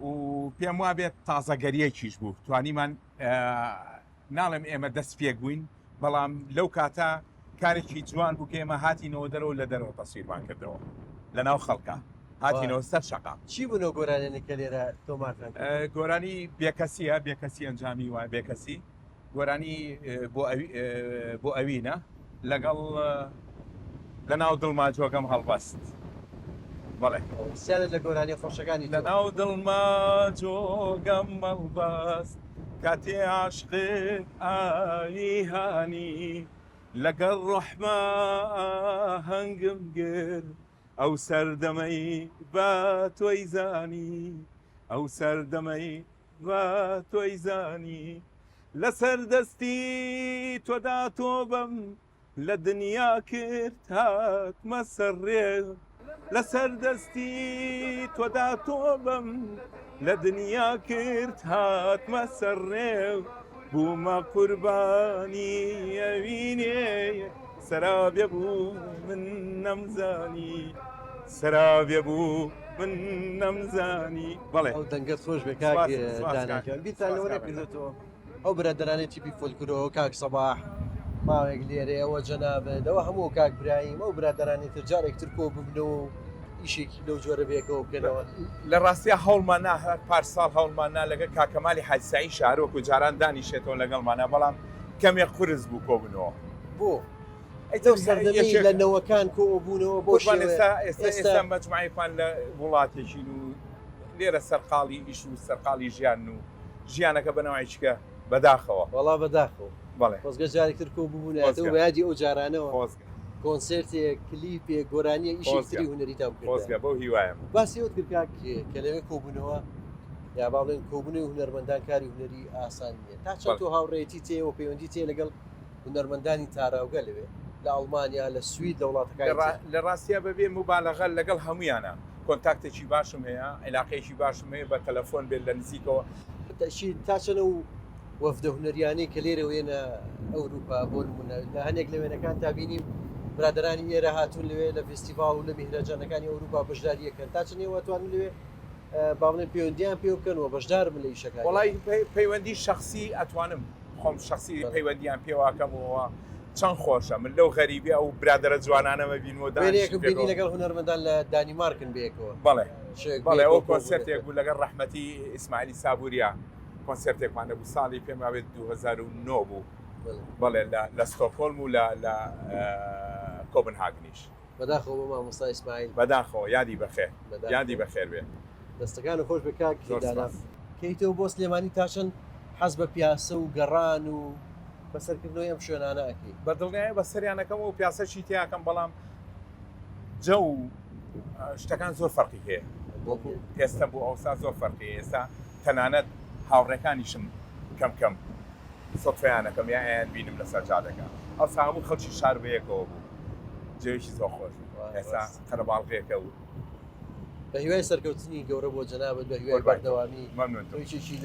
و پێم وا بێت تازەگەریەکیش بوو توانیمان ناڵێم ئێمە دەست پێک بووین بەڵام لەو کاتە کارێکی جوان بوو کە ئێمە هاتینەوە دەرەوە لە دەرەوە تەسویرمان کردەوە لە ناو خەڵکە هاتینەوە سەر شەقا چی بوونەوە گۆرانێنێکە لێرە تۆمارتان گۆرانی بێکەسیە بێکەسی ئەنجامی وای بێکەسی گۆرانی بۆ ئەوینە لەگەڵ لە ناو دڵما جۆگەم هەڵبەست بەڵێ سیانت لە گۆرانی خۆشەکانی لە ناو دڵما جۆگەم هەڵبەست کاتێ عاشقت ئاوی هانی لەگەڵ ڕەحمە هەنگم گرت ئەو سەردەمەی بە تۆی زانی ئەو سەردەمەی بە تۆی زانی لەسەر دەستی تۆدا تۆ بەم لە دنیا کرد هاتمە سەرڕێ لەسەر دەستی تۆدا تۆ بەم لە دنیا کرد هاتمە سەرڕێ بوومە قوربانی ئەوینێ سەرابێ بوو من نەمزانی سەرابێ بوو من نەمزانی بەڵێ ئەو دەنگەت خۆش بێ کاکیان بیتانەوە نەکردێتەوە ئەو برادرانەی تیپی فۆلکلۆرەوە کاک سەباح ماوێک لێرێ ئەوە جەنابێتەوە هەموو کاک برایم ئەو برادرانی تر جارێکتر کۆ ببنەوە ئیشێکی لەو جۆرە بێکەوە بکەنەوە لە ڕاستیە هەوڵمان ناهات پارساڵ هەوڵمان نا لەگە کاکەمالی حەجسایی شارۆک و جاران دانیشێتەوە لەگەڵمانە بەڵام کەمێک قورس بوو کۆبنەوە بۆ سەردەمی لە نەوەکان کۆبوونەوە بۆ ئێستا مەجموعەکان لە وڵاتێکین و لێرە سەرقاڵی ئیش و سەرقاڵی ژیان و ژیانەکە بەنەوەیچکە بەداخەوە وەڵا بەداخەوە بەڵێ خۆزگە جارێکتر کۆبوونەوە یادی ئەو جارانەوە کۆنسرتێک کلیپێک گۆرانیە ئیشی هوەری تا خۆزگە بەو هیوایم باسیەوە کرد کە لەوێ کۆبوونەوە یا باڵێن کۆبوونەوەی هونەرمەندان کاری هوەری ئاسان نیە تا چەند تۆ هاوڕێتی تێەوە پەیوەندی تێ لەگەڵ هونەرمەندانی تاراوگە لەوێ لە ئەڵمانیا لە سوید لە وڵاتەکان لە ڕاستیە بەبێ مبالەغە لەگەڵ هەمویانە کۆنتاکتێکی باشم هەیە علاقەیەکی باشم هەیە بە تەلەفۆن بێت لە نزیکەوە تا چەنە و وەفدە هونەریانەی کە لێرە وێنە ئەوروپا بۆ نمونە لە هەندێک لە وێنەکان تا بینیم برادرانی ئێرە هاتوون لەوێ لە فستیڤال و لە میهرەجانەکانی ئەوروپا بەشداریەکەن تا چنێوە توانن لەوێ باڵێن پەیوەندیان پێ بکەنەوە بەشدارم لە ئیشەکە وڵی پەیوەندی شخصی ئەتوانم خۆم شخصی پەیوەندیان پێواکەمەوە چەند خۆشە من لەو غەریبی ئەو برادرە جوانانەمە بینەوە بینی لەگەڵ هونەرمەندان لە دانیمارکن بێکەوە بەڵێ بەڵێ ئەو کۆنسرتێک بوو لەگەڵ ڕەحمەتی ئیسماعیلی سابووریا کۆنسرتێکمان نەبوو ساڵی پێم ئاوێت 2009 بوو بەڵێ لە ستۆکهۆلم و لە کۆپنهاگنیش بەداخەوە بە مامۆستا ئیسماعیل بەداخەوە یادی بەخێر یادی بەخێر بێ دەستەکان خۆش بە کاکی کەیتەوە بۆ سلێمانی تاشن حەز بە پیاسە و گەڕان و بەسەرکردنەوەی ئەم شوێنانە ئەکەی بەدڵنیایە بە سەریانەکەم و پیاسەشی تیاکەم بەڵام جە و شتەکان زۆر فەرقی هەیە ئێستا بوو ئەوسا زۆر فەرقی ئێستا تەنانەت هاوڕێکانیشم کەم سۆفیانەکەم یان بینم لەسەر جادەکە ئەوسا هەموو خەڵکی شار بەیەکەوە بوو جێوێکی زۆر خۆش ئێستا قەرەباڵغێکە و بە هیوای سەرکەوتنی گەورە بۆ جەنابەت بە هیوای بەردەوامی تویشی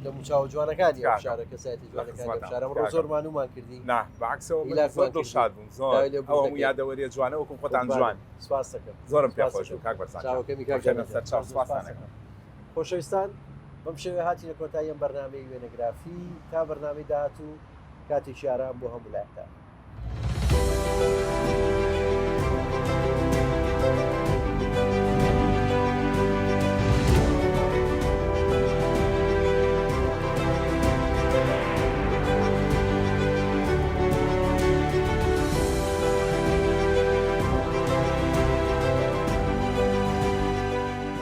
لە موچاو جوانەکانی شارەکە سایەتی جوانەکانی شارەم ڕۆ زۆر مانومان کردی نا بەعکسەوە زۆر دڵشاد بووم زۆر ئەوە یادەوەریە جوانە وەکوم خۆتان جوان سپاس دەکەم زۆرم پێ خۆش بوو کاک بەرزان چاوەکەمی کاک خۆشەویستان بەم شێوێ هاتینە کۆتایی ئەم بەرنامەی وێنەگرافی تا بەرنامەی داهاتوو کاتێکی ئارام بۆ هەموو لایەکان